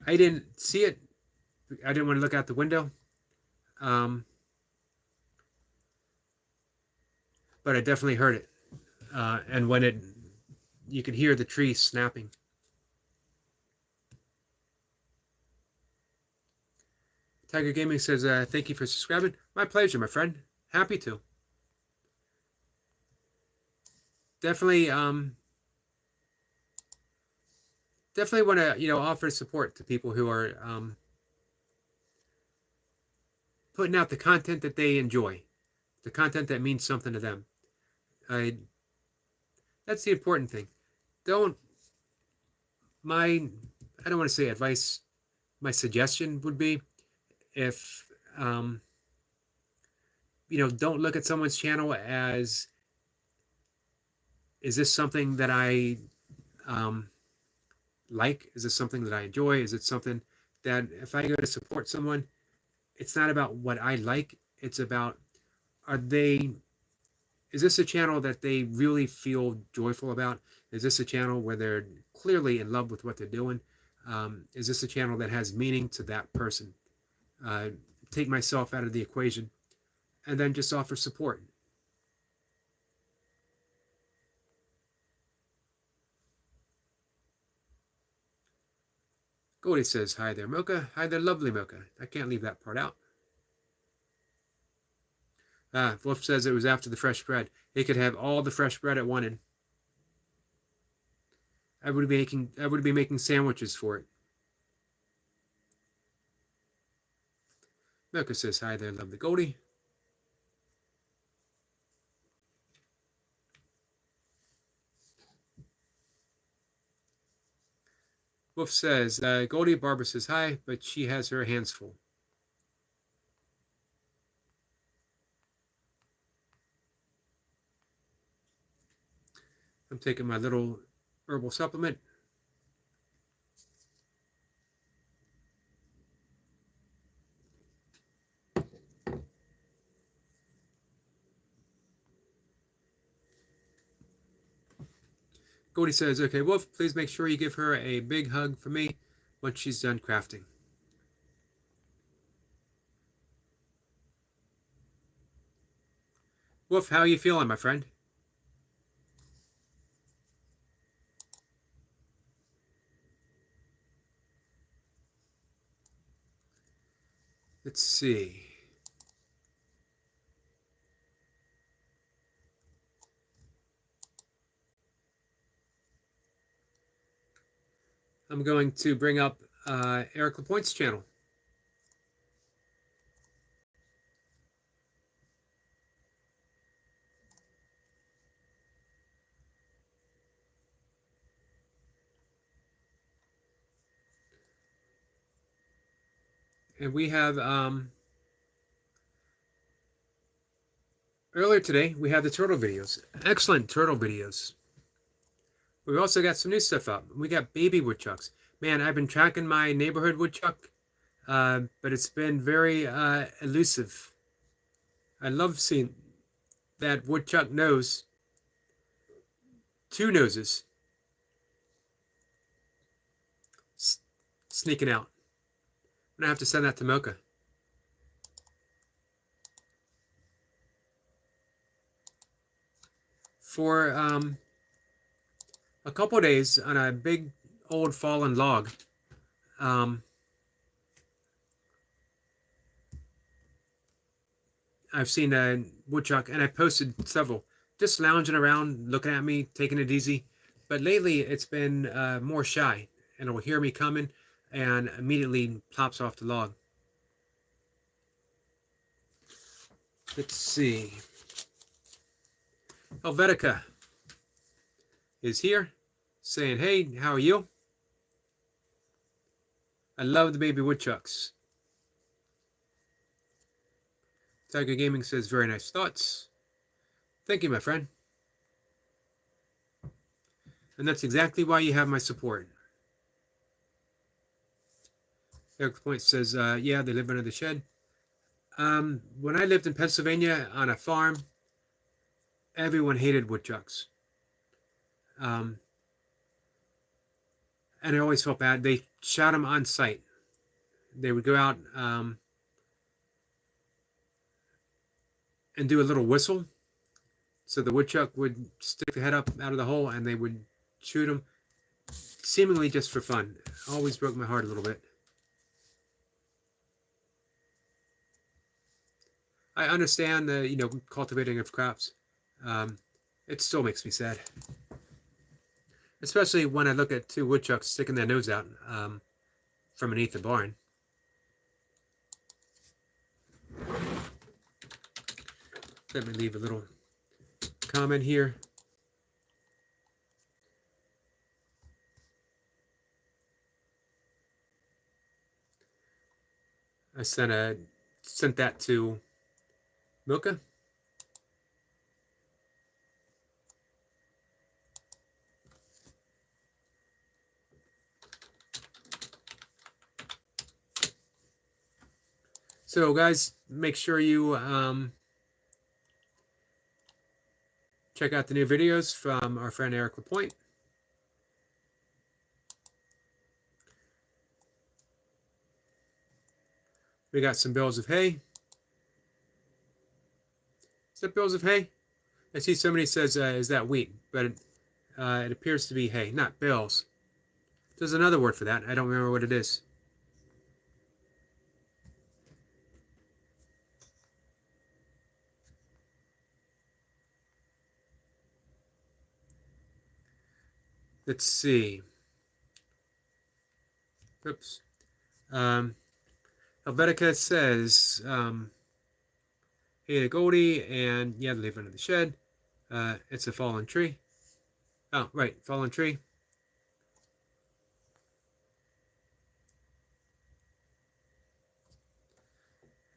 I didn't see it. I didn't want to look out the window. But I definitely heard it. And when you could hear the tree snapping. Tiger Gaming says, thank you for subscribing. My pleasure, my friend. Happy to. Definitely, definitely want to, offer support to people who are putting out the content that they enjoy, the content that means something to them. That's the important thing. I don't want to say advice. My suggestion would be, if don't look at someone's channel as, is this something that I like? Is this something that I enjoy? Is it something that if I go to support someone, it's not about what I like, it's about, is this a channel that they really feel joyful about? Is this a channel where they're clearly in love with what they're doing? Is this a channel that has meaning to that person? Take myself out of the equation and then just offer support. Goldie says, hi there, Mocha. Hi there, lovely Mocha. I can't leave that part out. Wolf says it was after the fresh bread. He could have all the fresh bread at one end. I would be making sandwiches for it. Mocha says, hi there, lovely Goldie. Wolf says, Goldie, Barbara says hi, but she has her hands full. I'm taking my little herbal supplement. Goldie says, okay, Wolf, please make sure you give her a big hug for me once she's done crafting. Wolf, how are you feeling, my friend? Let's see. I'm going to bring up Eric LaPointe's channel. And we have, earlier today, we had the turtle videos. Excellent turtle videos. We've also got some new stuff up. We got baby woodchucks. Man, I've been tracking my neighborhood woodchuck, but it's been very elusive. I love seeing that woodchuck nose. 2 noses. Sneaking out. I'm going to have to send that to Mocha. For a couple days on a big old fallen log, I've seen a woodchuck, and I posted several, just lounging around, looking at me, taking it easy. But lately, it's been more shy, and it'll hear me coming and immediately plops off the log. Let's see. Helvetica is here, saying, hey, how are you? I love the baby woodchucks. Tiger Gaming says, very nice thoughts. Thank you, my friend. And that's exactly why you have my support. Eric Point says, yeah, they live under the shed. When I lived in Pennsylvania on a farm, everyone hated woodchucks. And I always felt bad. They shot them on sight. They would go out and do a little whistle. So the woodchuck would stick the head up out of the hole and they would shoot them, seemingly just for fun. Always broke my heart a little bit. I understand the cultivating of crops. It still makes me sad, especially when I look at two woodchucks sticking their nose out from beneath the barn. Let me leave a little comment here. I sent that to Milka. So guys, make sure you check out the new videos from our friend Eric LaPointe. We got some bales of hay. Is that bales of hay? I see somebody says, is that wheat? But it appears to be hay, not bales. There's another word for that. I don't remember what it is. Let's see. Oops. Helvetica says, hey to Goldie, and yeah, leave under the shed. It's a fallen tree. Oh, right, fallen tree.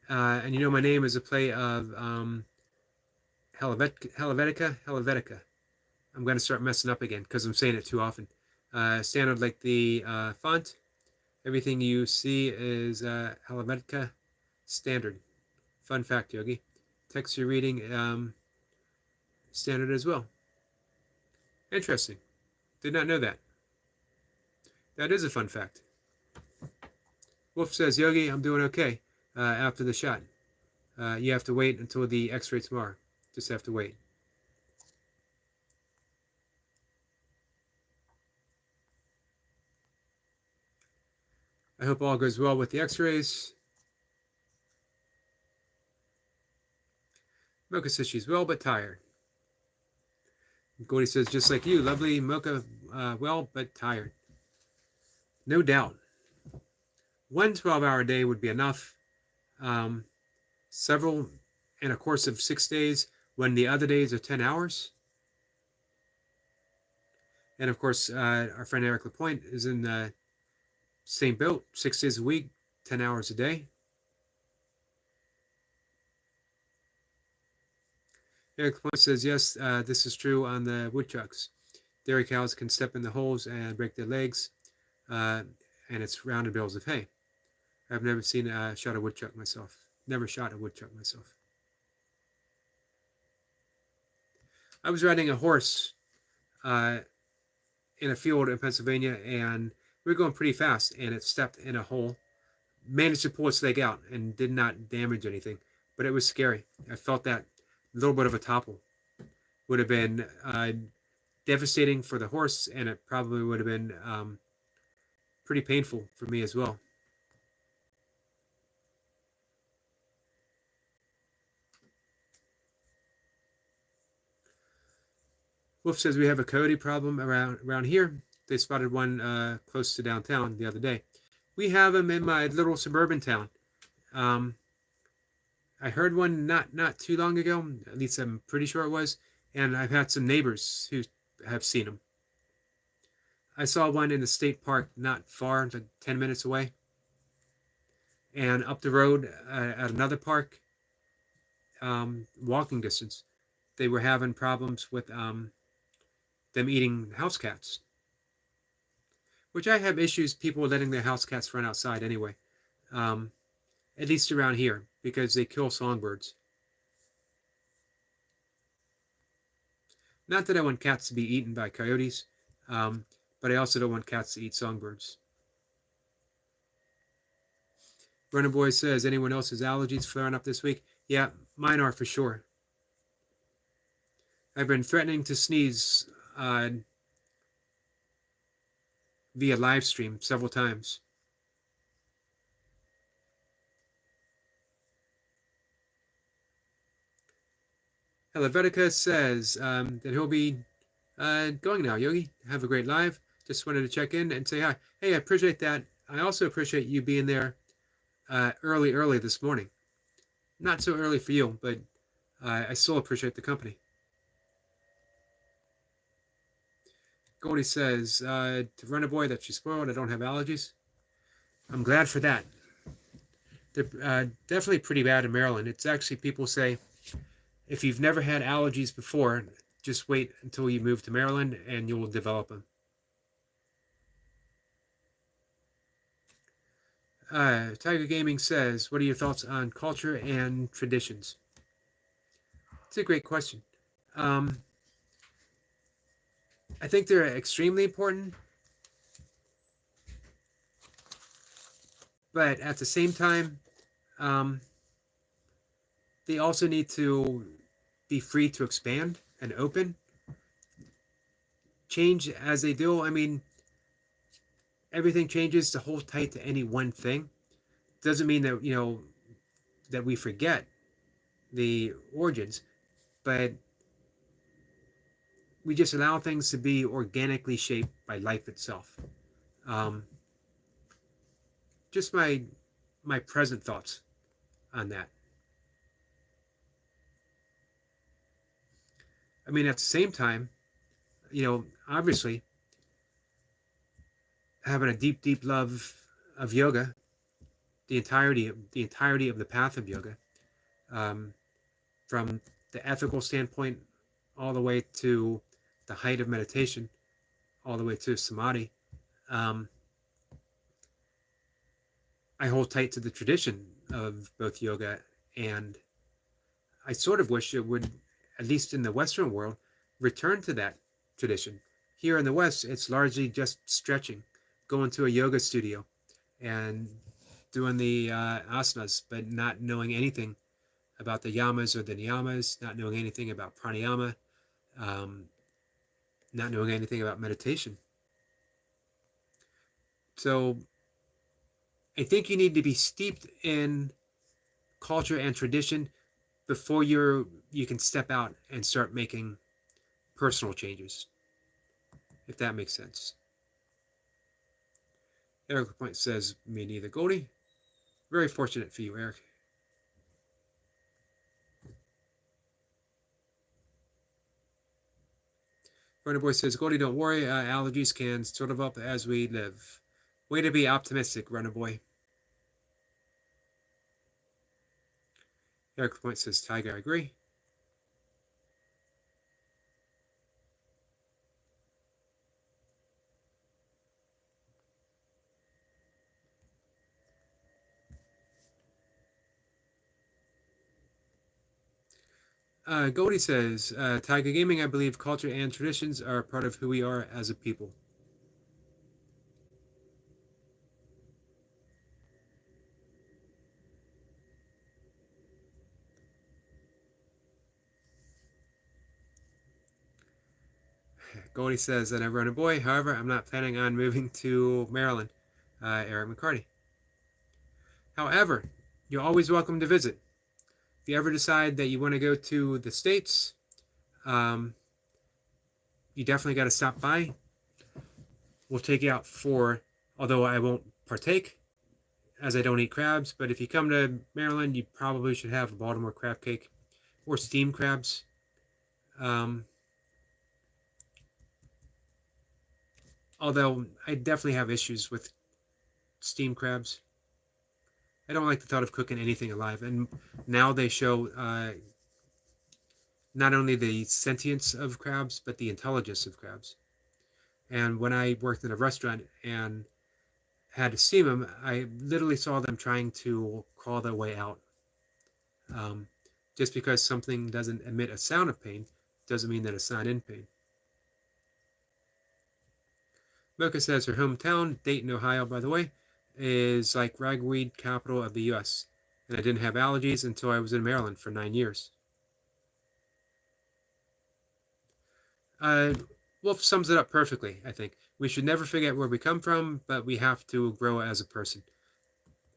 And my name is a play of Helvetica. I'm going to start messing up again because I'm saying it too often. Standard like the font. Everything you see is Helvetica standard. Fun fact, Yogi. Text you're reading standard as well. Interesting. Did not know that. That is a fun fact. Wolf says, Yogi, I'm doing okay after the shot. You have to wait until the x-ray tomorrow. Just have to wait. I hope all goes well with the x-rays. Mocha says she's well but tired. Gordy says, just like you, lovely Mocha, well but tired. No doubt. One 12-hour day would be enough. Several in a course of 6 days, when the other days are 10 hours. And of course, our friend Eric LaPointe is in the same boat, 6 days a week, 10 hours a day. Eric LaPointe says, yes, this is true on the woodchucks. Dairy cows can step in the holes and break their legs, and it's rounded bales of hay. I've never seen shot a woodchuck myself. Never shot a woodchuck myself. I was riding a horse in a field in Pennsylvania, and we were going pretty fast, and it stepped in a hole, managed to pull its leg out, and did not damage anything. But it was scary. I felt that little bit of a topple would have been devastating for the horse, and it probably would have been pretty painful for me as well. Wolf says we have a coyote problem around here. They spotted one close to downtown the other day. We have them in my little suburban town. I heard one not too long ago. At least I'm pretty sure it was. And I've had some neighbors who have seen them. I saw one in the state park not far, like 10 minutes away. And up the road at another park, walking distance, they were having problems with them eating house cats, which I have issues people letting their house cats run outside anyway, at least around here, because they kill songbirds. Not that I want cats to be eaten by coyotes, but I also don't want cats to eat songbirds. Runner Boy says, anyone else's allergies flaring up this week? Yeah, mine are for sure. I've been threatening to sneeze via live stream several times. Helvetica says that he'll be going now. Yogi, have a great live. Just wanted to check in and say hi. Hey, I appreciate that. I also appreciate you being there early this morning. Not so early for you, but I still appreciate the company. Goldie says, to Runner Boy that she's spoiled, I don't have allergies. I'm glad for that. They're definitely pretty bad in Maryland. It's actually, people say, if you've never had allergies before, just wait until you move to Maryland and you will develop them. Tiger Gaming says, what are your thoughts on culture and traditions? It's a great question. I think they're extremely important, but at the same time, they also need to be free to expand and open, change as they do. I mean, everything changes to hold tight to any one thing. Doesn't mean that, that we forget the origins, but we just allow things to be organically shaped by life itself. Just my present thoughts on that. I mean, at the same time, obviously, having a deep love of yoga, the entirety of the path of yoga, from the ethical standpoint all the way to the height of meditation, all the way to samadhi. I hold tight to the tradition of both yoga, and I sort of wish it would, at least in the Western world, return to that tradition. Here in the West, it's largely just stretching, going to a yoga studio and doing the asanas, but not knowing anything about the yamas or the niyamas, not knowing anything about pranayama, not knowing anything about meditation. So I think you need to be steeped in culture and tradition before you can step out and start making personal changes, if that makes sense. Eric Point says, me neither. Goldie, very fortunate for you, Eric. Runner Boy says, Goldie, don't worry, allergies can sort of up as we live. Way to be optimistic, Runner Boy. Eric Point says, Tiger, I agree. Goldie says, Tiger Gaming, I believe culture and traditions are part of who we are as a people. Goldie says, and I run a boy. However, I'm not planning on moving to Maryland. Eric McCarty. However, you're always welcome to visit. If you ever decide that you want to go to the States, you definitely got to stop by. We'll take you out for, although I won't partake, as I don't eat crabs, but if you come to Maryland, you probably should have a Baltimore crab cake or steamed crabs. Although I definitely have issues with steamed crabs. I don't like the thought of cooking anything alive. And now they show not only the sentience of crabs, but the intelligence of crabs. And when I worked in a restaurant and had to steam them, I literally saw them trying to crawl their way out. Just because something doesn't emit a sound of pain doesn't mean that it's not in pain. Mocha says her hometown, Dayton, Ohio, by the way, is like ragweed capital of the U.S., and I didn't have allergies until I was in Maryland for 9 years. Uh, Wolf sums it up perfectly, I think. We should never forget where we come from, but we have to grow as a person.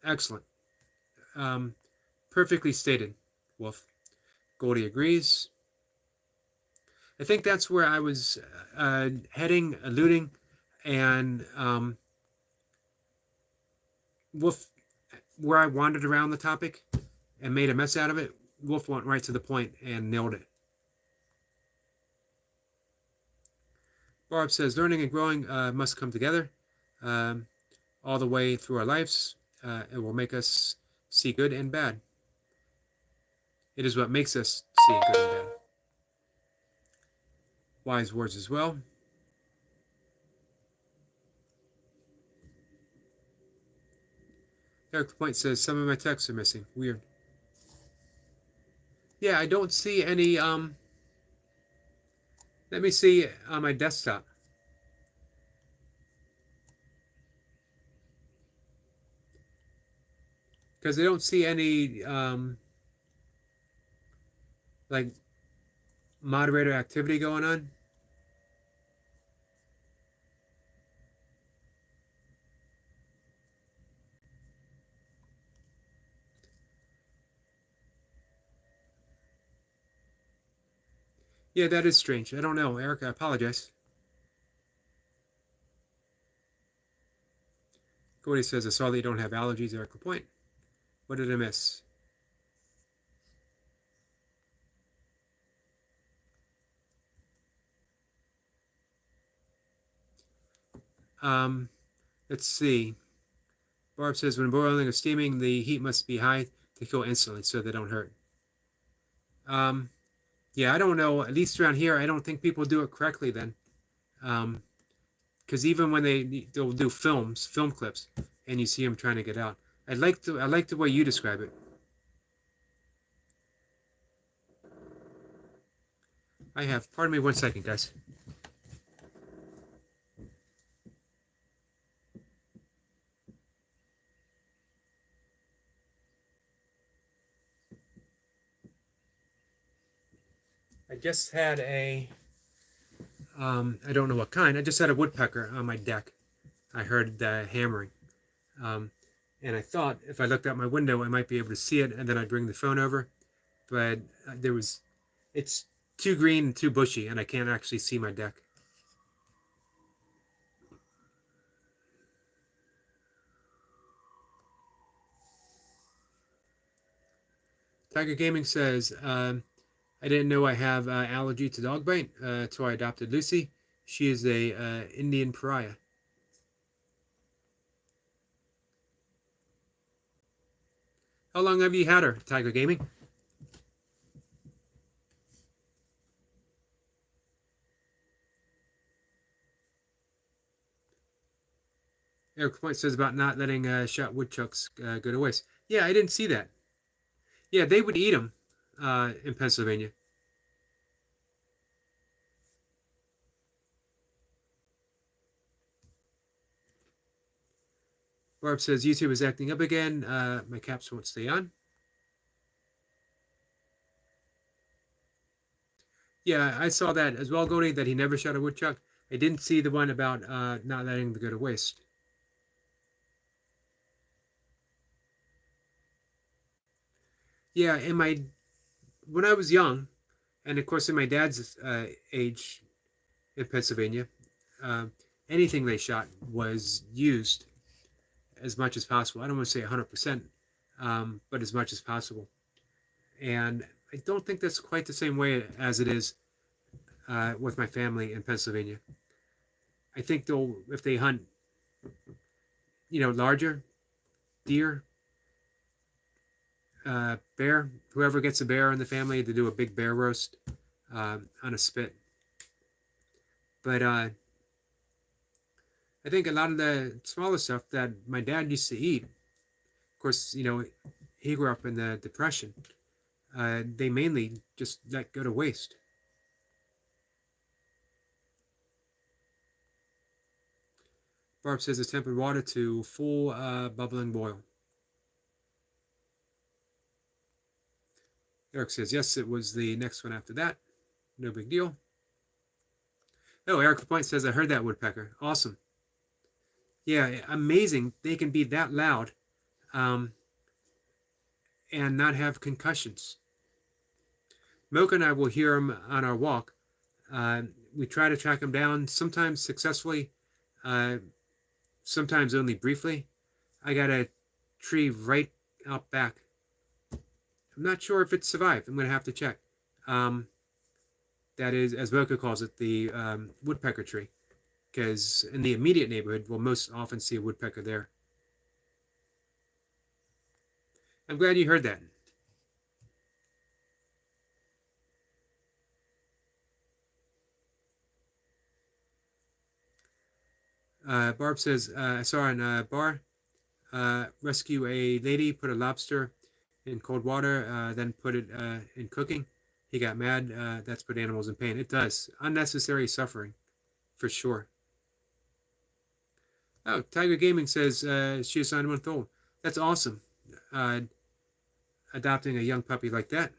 Excellent. Um, Perfectly stated, Wolf. Goldie agrees. I think that's where I was heading, alluding, and Wolf, where I wandered around the topic and made a mess out of it, Wolf went right to the point and nailed it. Barb says, learning and growing must come together um, all the way through our lives. It will make us see good and bad. It is what makes us see good and bad. Wise words as well. Eric Point says, some of my texts are missing. Weird. Yeah, I don't see any. Let me see on my desktop. Because I don't see any like moderator activity going on. Yeah, that is strange. I don't know, Eric. I apologize. Cody says, I saw that you don't have allergies, Eric Point. What did I miss? Let's see. Barb says, when boiling or steaming, the heat must be high to kill instantly so they don't hurt. Yeah, I don't know. At least around here, I don't think people do it correctly then. Because even when they'll do film clips, and you see them trying to get out. I like the way you describe it. I have. Pardon me 1 second, guys. I just had a, I don't know what kind. I just had a woodpecker on my deck. I heard the hammering. And I thought if I looked out my window, I might be able to see it, and then I'd bring the phone over. But it's too green and too bushy, and I can't actually see my deck. Tiger Gaming says, I didn't know I have allergy to dog bite until I adopted Lucy. She is a Indian pariah. How long have you had her, Tiger Gaming? Eric Point says about not letting shot woodchucks go to waste. Yeah, I didn't see that. Yeah, they would eat them in Pennsylvania. Barb says YouTube is acting up again. My caps won't stay on. Yeah, I saw that as well, Goldie, that he never shot a woodchuck. I didn't see the one about not letting them go to waste. Yeah, when I was young, and of course in my dad's age in Pennsylvania, uh, anything they shot was used as much as possible. I don't want to say 100%, but as much as possible. And I don't think that's quite the same way as it is with my family in Pennsylvania. I think if they hunt, larger deer, bear, whoever gets a bear in the family, to do a big bear roast on a spit. But I think a lot of the smaller stuff that my dad used to eat, of course, he grew up in the Depression. They mainly just let go to waste. Barb says it's tempered water to full bubbling boil. Eric says, yes, it was the next one after that. No big deal. Oh, Eric Point says, I heard that woodpecker. Awesome. Yeah, amazing. They can be that loud and not have concussions. Mocha and I will hear them on our walk. We try to track them down, sometimes successfully, sometimes only briefly. I got a tree right out back. I'm not sure if it survived. I'm going to have to check. That is, as Mocha calls it, the woodpecker tree. Because in the immediate neighborhood, we'll most often see a woodpecker there. I'm glad you heard that. Barb says, I saw in a bar rescue a lady, put a lobster in cold water, then put it in cooking. He got mad. That's put animals in pain. It does. Unnecessary suffering, for sure. Oh, Tiger Gaming says she assigned 1 month old. That's awesome. Adopting a young puppy like that.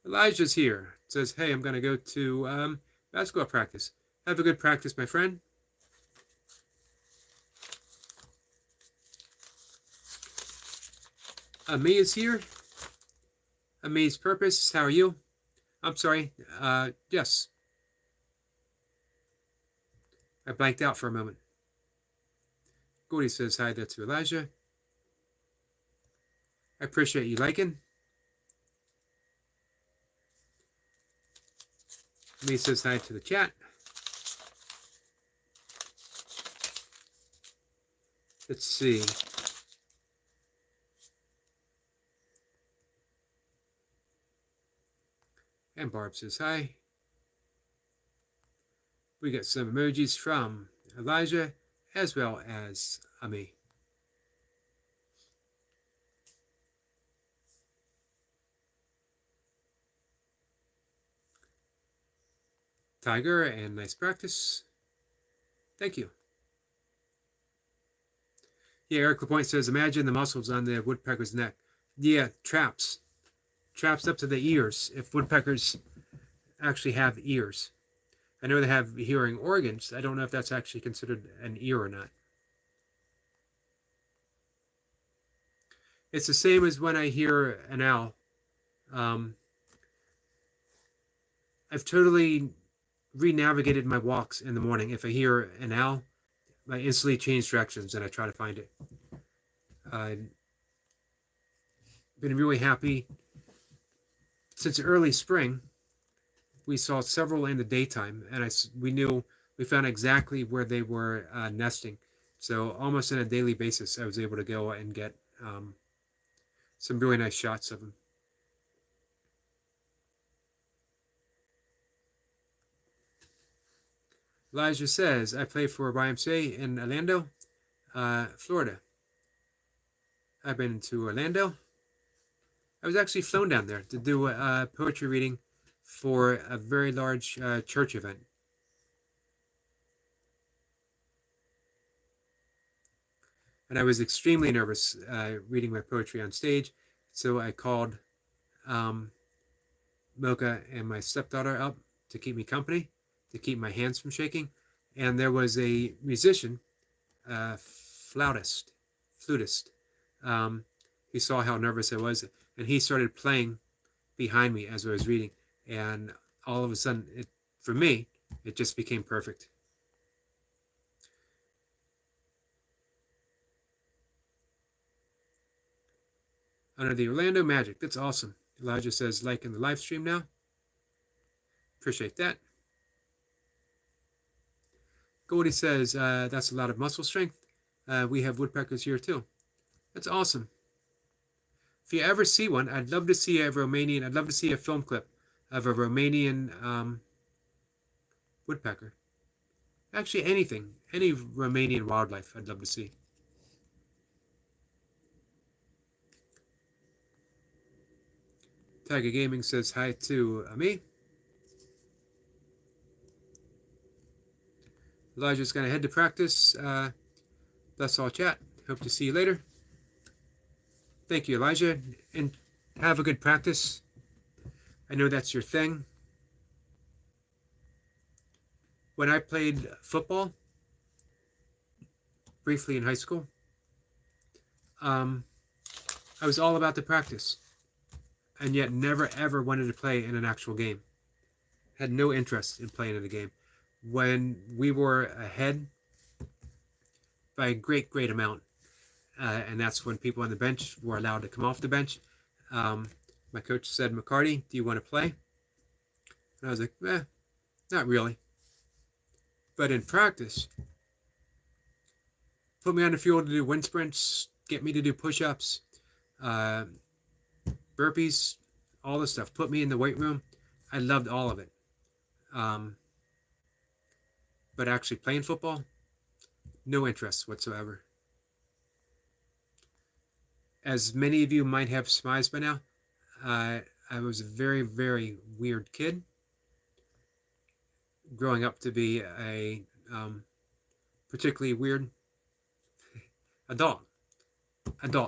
Elijah's here. Says, hey, I'm going to go to basketball practice. Have a good practice, my friend. Ami is here. Ami's Purpose, how are you? I'm sorry. Yes. I blanked out for a moment. Gordy says hi there to Elijah. I appreciate you liking. Ami says hi to the chat. Let's see. And Barb says hi. We got some emojis from Elijah as well as Ami. Tiger, and nice practice. Thank you. Yeah, Eric LaPointe says, imagine the muscles on the woodpecker's neck. Yeah, traps. Traps up to the ears, if woodpeckers actually have ears. I know they have hearing organs. I don't know if that's actually considered an ear or not. It's the same as when I hear an owl. I've totally re-navigated my walks in the morning. If I hear an owl, I instantly change directions and I try to find it. I've been really happy. Since early spring, we saw several in the daytime, and we found exactly where they were nesting. So almost on a daily basis, I was able to go and get some really nice shots of them. Elijah says, I play for YMCA in Orlando, Florida. I've been to Orlando. I was actually flown down there to do a poetry reading for a very large church event. And I was extremely nervous reading my poetry on stage, so I called Mocha and my stepdaughter up to keep me company, to keep my hands from shaking. And there was a musician, flutist. He saw how nervous I was, and he started playing behind me as I was reading. And all of a sudden, for me, it just became perfect. Under the Orlando Magic. That's awesome. Elijah says, like in the live stream now. Appreciate that. Goldie says, that's a lot of muscle strength. We have woodpeckers here too. That's awesome. If you ever see one, I'd love to see a film clip of a Romanian woodpecker. Actually, anything. Any Romanian wildlife I'd love to see. Tiger Gaming says hi to me. Elijah's going to head to practice. That's all, chat. Hope to see you later. Thank you, Elijah, and have a good practice. I know that's your thing. When I played football, briefly in high school, I was all about the practice, and yet never ever wanted to play in an actual game. Had no interest in playing in a game. When we were ahead by a great amount, and that's when people on the bench were allowed to come off the bench. My coach said, "McCarty, do you want to play?" And I was like, not really. But in practice, put me on the field to do wind sprints, get me to do push-ups, burpees, all this stuff. Put me in the weight room. I loved all of it. But actually playing football, no interest whatsoever. As many of you might have surmised by now, I was a very weird kid, growing up to be a particularly weird adult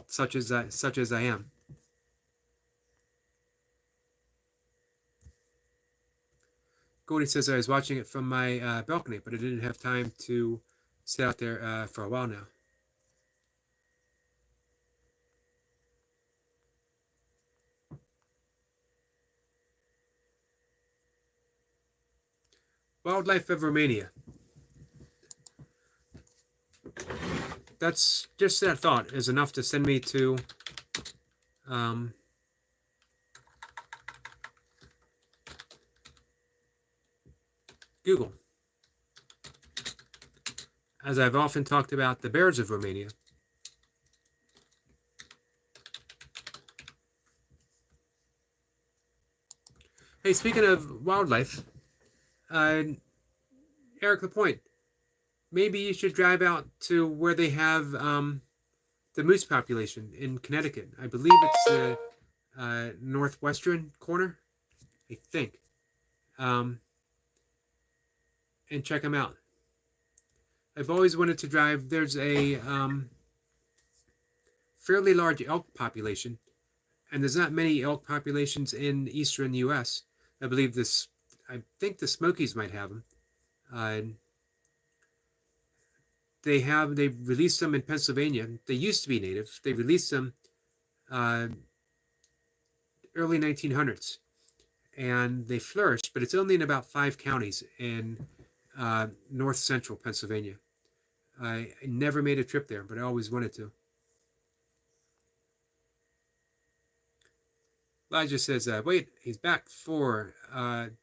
such as I am. Goldie says I was watching it from my balcony, but I didn't have time to sit out there for a while now. Wildlife of Romania. That's just that thought is enough to send me to Google. As I've often talked about the bears of Romania. Hey, speaking of wildlife, Eric LaPointe, maybe you should drive out to where they have the moose population in Connecticut. I believe it's the northwestern corner, I think. And check them out. I've always wanted to drive. There's a fairly large elk population, and there's not many elk populations in eastern U.S. I think the Smokies might have them. They released them in Pennsylvania. They used to be native. They released them early 1900s, and they flourished. But it's only in about 5 counties in north central Pennsylvania. I never made a trip there, but I always wanted to. Elijah says, "Wait, he's back for. I'm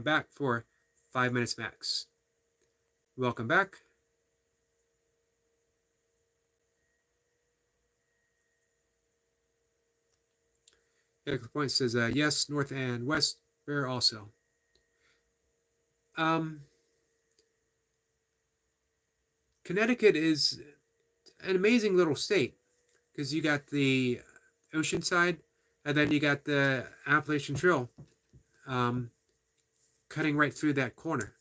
back for 5 minutes max." Welcome back. Eric Point says, "Yes, north and west bear also." Connecticut is an amazing little state because you got the ocean side, and then you got the Appalachian Trail cutting right through that corner.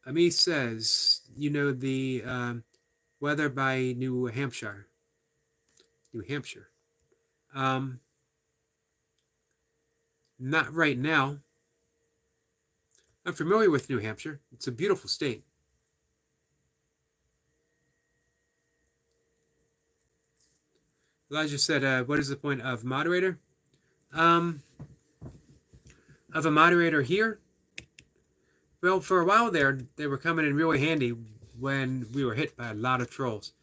Ami says, you know the weather by New Hampshire. New Hampshire. Not right now. I'm familiar with New Hampshire. It's a beautiful state. Elijah said, what is the point of moderator? Of a moderator here? Well, for a while there, they were coming in really handy when we were hit by a lot of trolls.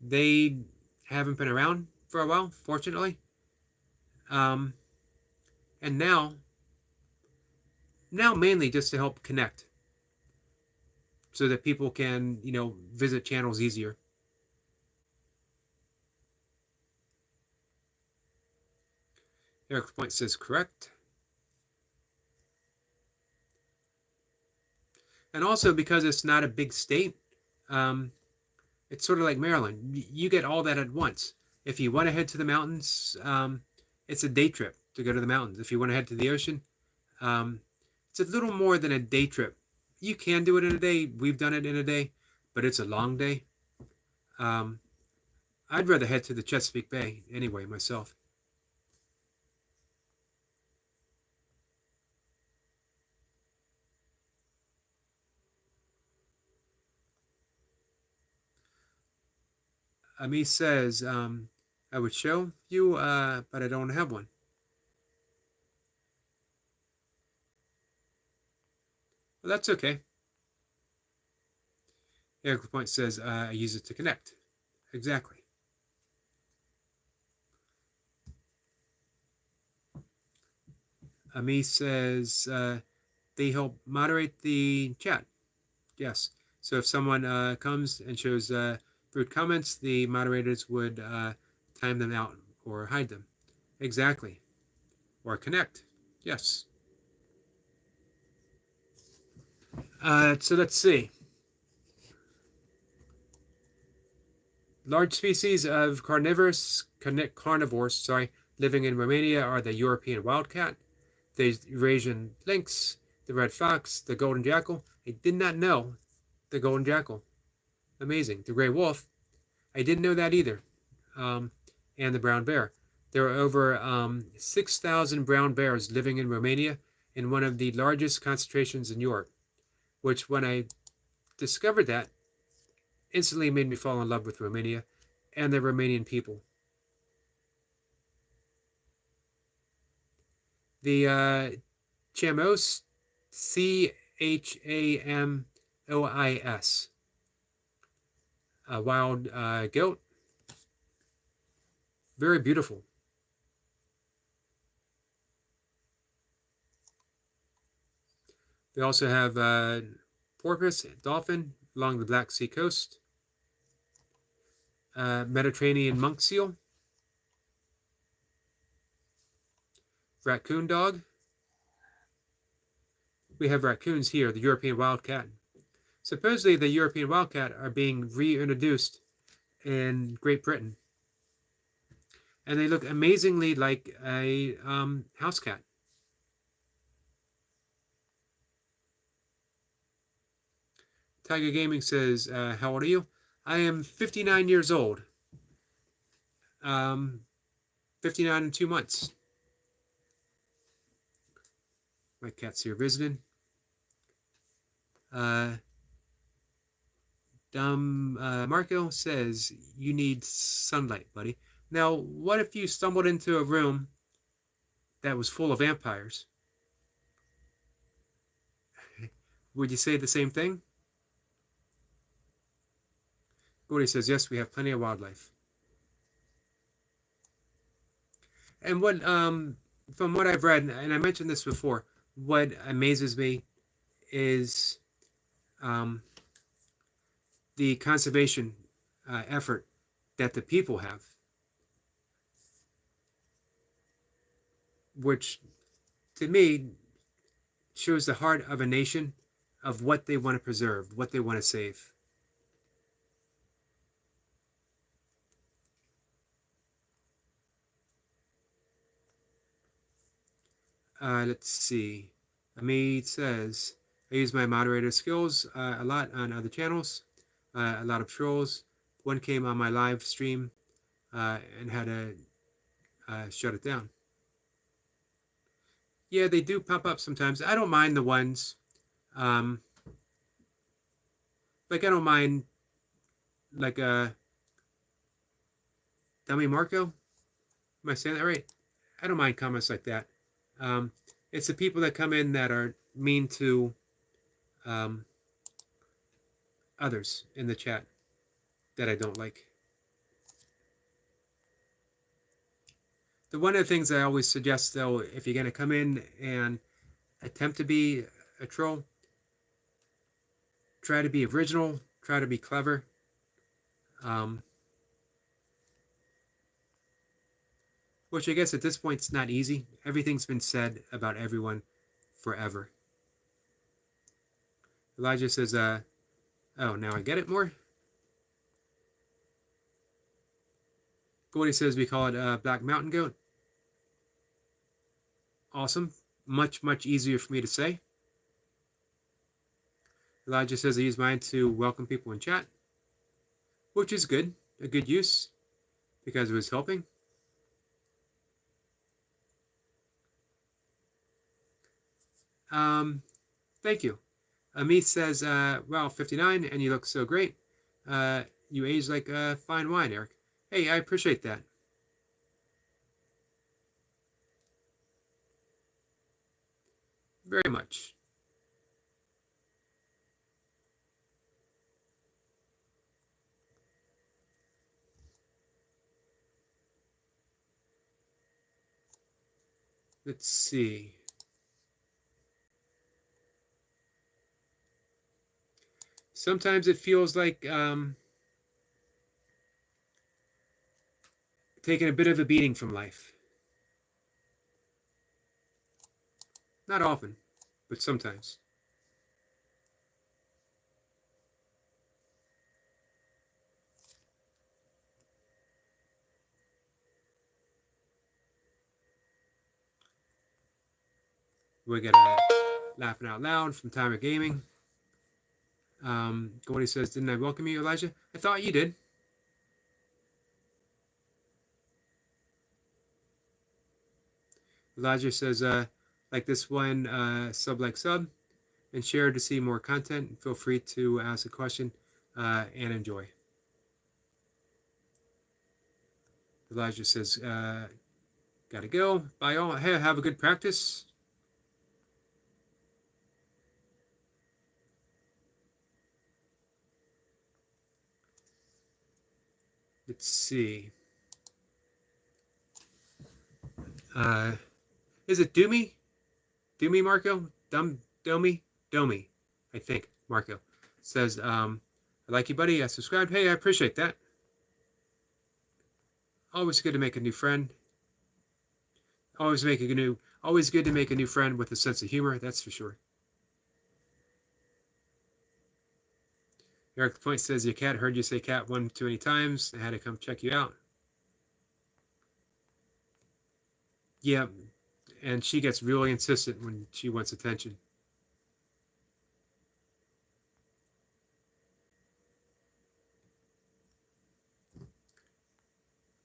They haven't been around for a while, fortunately. And now mainly just to help connect so that people can, visit channels easier. Eric Point says correct. And also because it's not a big state, it's sort of like Maryland. You get all that at once. If you want to head to the mountains, it's a day trip to go to the mountains. If you want to head to the ocean, um, it's a little more than a day trip. You can do it in a day. We've done it in a day, but it's a long day. Um, I'd rather head to the Chesapeake Bay anyway, myself. Ami says, I would show you, but I don't have one. Well, that's okay. Eric Point says, I use it to connect. Exactly. Ami says, they help moderate the chat. Yes. So if someone comes and shows rude comments, the moderators would time them out or hide them. Exactly. Or connect. Yes. So let's see. Large species of carnivores, living in Romania are the European wildcat, the Eurasian lynx, the red fox, the golden jackal. I did not know the golden jackal. Amazing. The gray wolf. I didn't know that either. And the brown bear. There are over 6,000 brown bears living in Romania, in one of the largest concentrations in Europe, which when I discovered that, instantly made me fall in love with Romania and the Romanian people. The Chamos, Chamois, a wild goat, very beautiful. They also have porpoise, dolphin along the Black Sea coast, Mediterranean monk seal, raccoon dog. We have raccoons here, the European wildcat. Supposedly, the European wildcat are being reintroduced in Great Britain, and they look amazingly like a house cat. Tiger Gaming says, how old are you? I am 59 years old. 59 and 2 months. My cat's here visiting. Marco says, you need sunlight, buddy. Now, what if you stumbled into a room that was full of vampires? Would you say the same thing? Gordy says, yes, we have plenty of wildlife. And what, from what I've read, and I mentioned this before, what amazes me is the conservation effort that the people have, which to me shows the heart of a nation, of what they want to preserve, what they want to save. Let's see. Amit says, I use my moderator skills a lot on other channels, a lot of trolls. One came on my live stream and had to shut it down. Yeah, they do pop up sometimes. I don't mind the ones. Like, I don't mind, like, Dummy Marco. Am I saying that right? I don't mind comments like that. It's the people that come in that are mean to others in the chat that I don't like. One of the things I always suggest, though, if you're going to come in and attempt to be a troll, try to be original, try to be clever. Which I guess at this point it's not easy. Everything's been said about everyone forever. Elijah says, oh, now I get it more. Goldie says we call it Black Mountain Goat. Awesome. Much, much easier for me to say. Elijah says I use mine to welcome people in chat, which is good. A good use because it was helping. Thank you. Amit says, wow, 59, and you look so great. You age like a fine wine, Eric. Hey, I appreciate that. Very much. Let's see. Sometimes it feels like taking a bit of a beating from life. Not often, but sometimes. We got Laughing Out Loud from Timer Gaming. Gordy says, didn't I welcome you, Elijah? I thought you did. Elijah says, like this one, sub like sub, and share to see more content. Feel free to ask a question and enjoy. Elijah says, gotta go. Bye all. Hey, have a good practice. Let's see. Is it Doomy? Doomy Marco? Domi, I think. Marco says, I like you, buddy. I subscribed. Hey, I appreciate that. Always good to make a new friend. Always good to make a new friend with a sense of humor, that's for sure. Eric Point says your cat heard you say cat one too many times. I had to come check you out. Yeah, and she gets really insistent when she wants attention.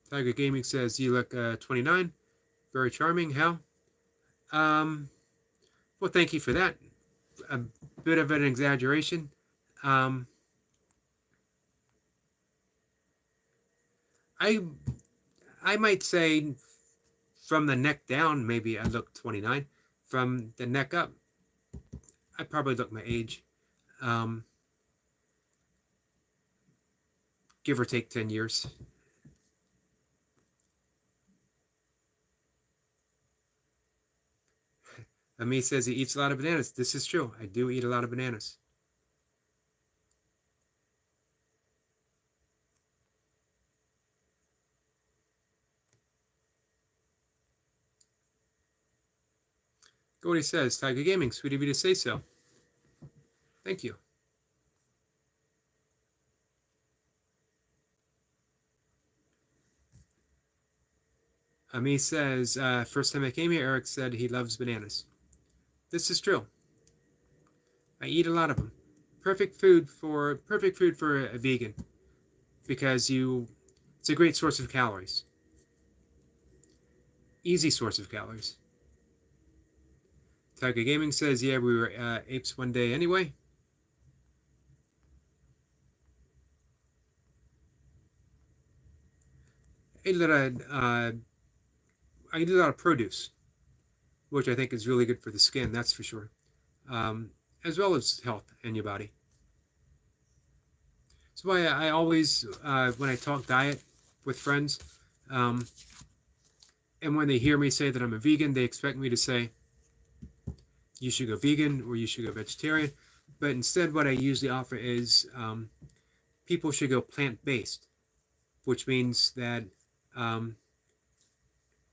Tiger Gaming says you look 29, very charming. How? Well, thank you for that. A bit of an exaggeration. I might say from the neck down, maybe I look 29. From the neck up, I probably look my age. Give or take 10 years. Ami says he eats a lot of bananas. This is true. I do eat a lot of bananas. Gordy says, Tiger Gaming, sweet of you to say so. Thank you. Ami says, first time I came here, Eric said he loves bananas. This is true. I eat a lot of them. Perfect food for a vegan because it's a great source of calories. Easy source of calories. Tiger Gaming says, yeah, we were apes one day anyway. I eat a lot of produce, which I think is really good for the skin, that's for sure, as well as health in your body. That's why I always, when I talk diet with friends, and when they hear me say that I'm a vegan, they expect me to say, you should go vegan or you should go vegetarian. But instead, what I usually offer is people should go plant-based, which means that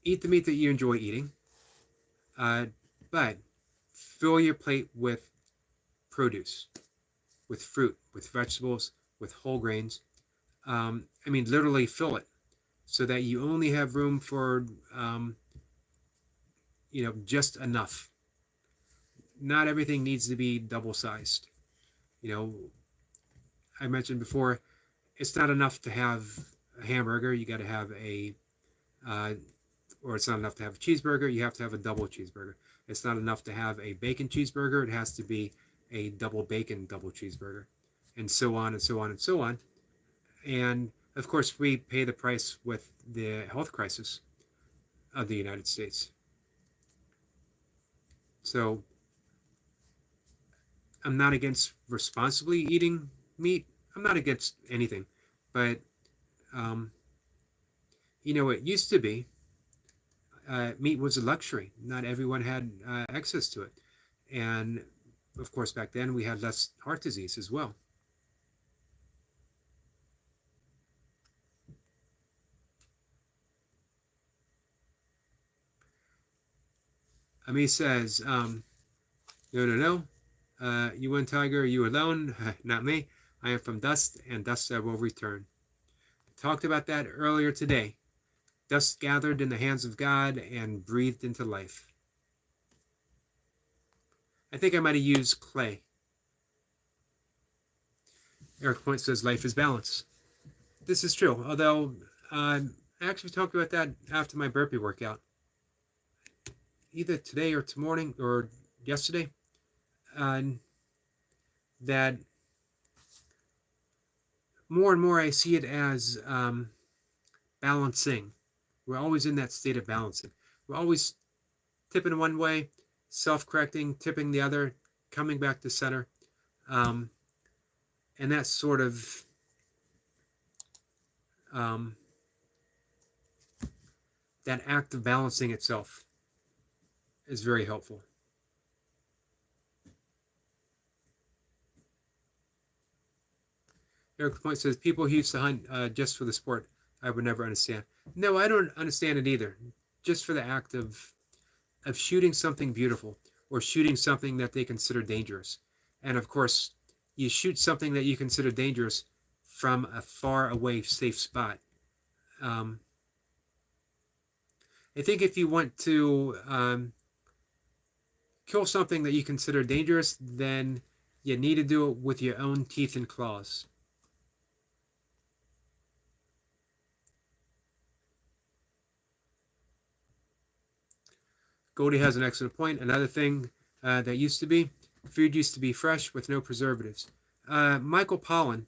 eat the meat that you enjoy eating, but fill your plate with produce, with fruit, with vegetables, with whole grains. I mean, literally fill it. so that you only have room for, just enough. Not everything needs to be double sized. You know, I mentioned before, it's not enough to have a hamburger. You got to have uh, or it's not enough to have a cheeseburger. You have to have a double cheeseburger. It's not enough to have a bacon cheeseburger. It has to be a double bacon double cheeseburger, and so on and so on and so on. And of course, we pay the price with the health crisis of the United States. So I'm not against responsibly eating meat. I'm not against anything, but um, it used to be meat was a luxury. Not everyone had access to it, and of course, back then we had less heart disease as well. Ami says, no, no, no. You win, Tiger. You alone, not me. I am from dust, and dust I will return. Talked about that earlier today. Dust gathered in the hands of God and breathed into life. I think I might have used clay. Eric Point says life is balance. This is true, although I actually talked about that after my burpee workout. Either today or tomorrow or yesterday, uh, that more and more I see it as balancing. We're always in that state of balancing. We're always tipping one way, self-correcting, tipping the other, coming back to center. And that sort of that act of balancing itself is very helpful. Eric Point says, people who used to hunt just for the sport, I would never understand. No, I don't understand it either. Just for the act of shooting something beautiful or shooting something that they consider dangerous. And of course, you shoot something that you consider dangerous from a far away safe spot. I think if you want to kill something that you consider dangerous, then you need to do it with your own teeth and claws. Goldie has an excellent point. Another thing that used to be, food used to be fresh with no preservatives. Michael Pollan,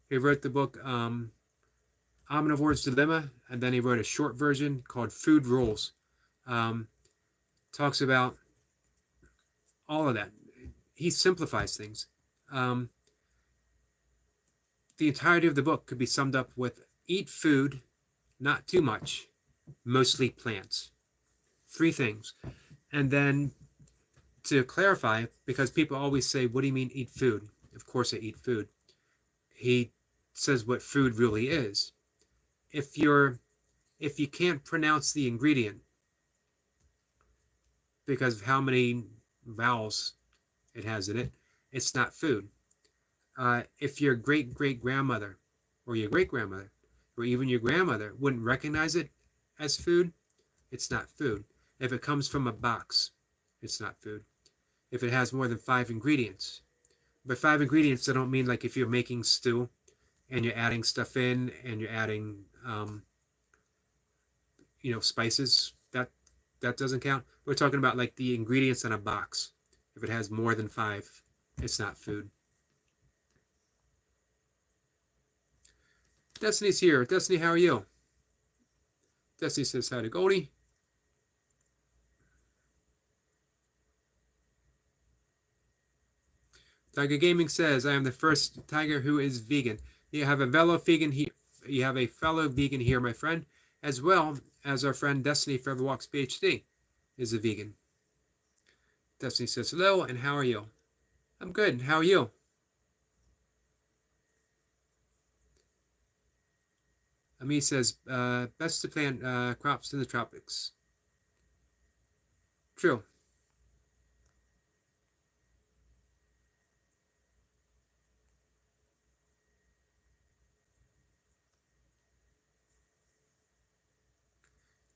he wrote the book Omnivore's Dilemma, and then he wrote a short version called Food Rules. Talks about all of that. He simplifies things. The entirety of the book could be summed up with eat food, not too much, mostly plants. 3 things. And then to clarify, because people always say, what do you mean eat food? Of course I eat food. He says what food really is. If you can't pronounce the ingredient because of how many vowels it has in it, it's not food. If your great-great-grandmother or your great-grandmother or even your grandmother wouldn't recognize it as food, it's not food. If it comes from a box, it's not food. If it has more than 5 ingredients. But 5 ingredients, I don't mean like if you're making stew and you're adding stuff in and you're adding spices, that doesn't count. We're talking about like the ingredients in a box. If it has more than 5, it's not food. Destiny's here. Destiny, how are you? Destiny says hi to Goldie. Tiger Gaming says, I am the first tiger who is vegan. You have a fellow vegan here. You have a fellow vegan here, my friend, as well as our friend Destiny Forever Walks PhD is a vegan. Destiny says hello, and how are you? I'm good. How are you? Ami says, best to plant crops in the tropics. True.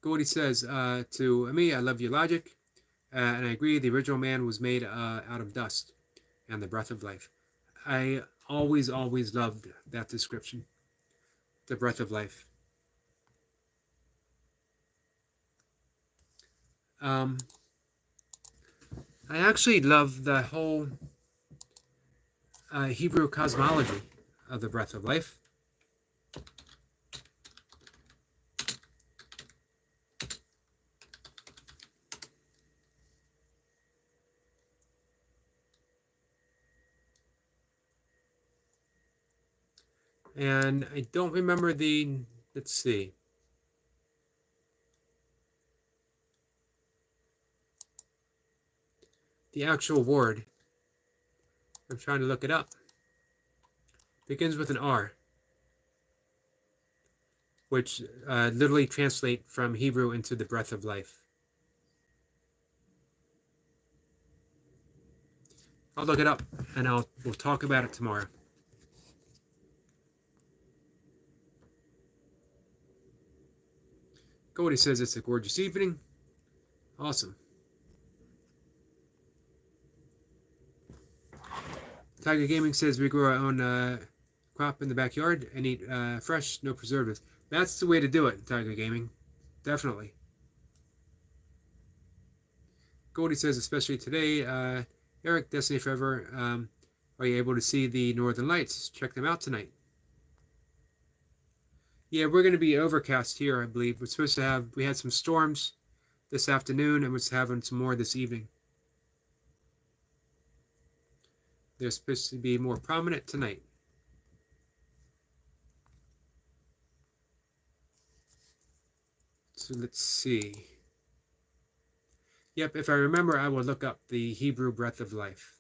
Gordy says, to me, I love your logic, and I agree. The original man was made out of dust and the breath of life. I always loved that description, the breath of life. I actually love the whole Hebrew cosmology of the breath of life. And I don't remember let's see. The actual word. I'm trying to look it up. Begins with an R, which literally translate from Hebrew into the breath of life. I'll look it up, and we'll talk about it tomorrow. Goldie says it's a gorgeous evening. Awesome. Tiger Gaming says we grow our own crop in the backyard and eat fresh, no preservatives. That's the way to do it, Tiger Gaming. Definitely. Goldie says, especially today, Eric, Destiny Forever, are you able to see the Northern Lights? Check them out tonight. Yeah, we're going to be overcast here, I believe. We had some storms this afternoon, and we're having some more this evening. They're supposed to be more prominent tonight. So let's see. Yep, if I remember, I will look up the Hebrew breath of life.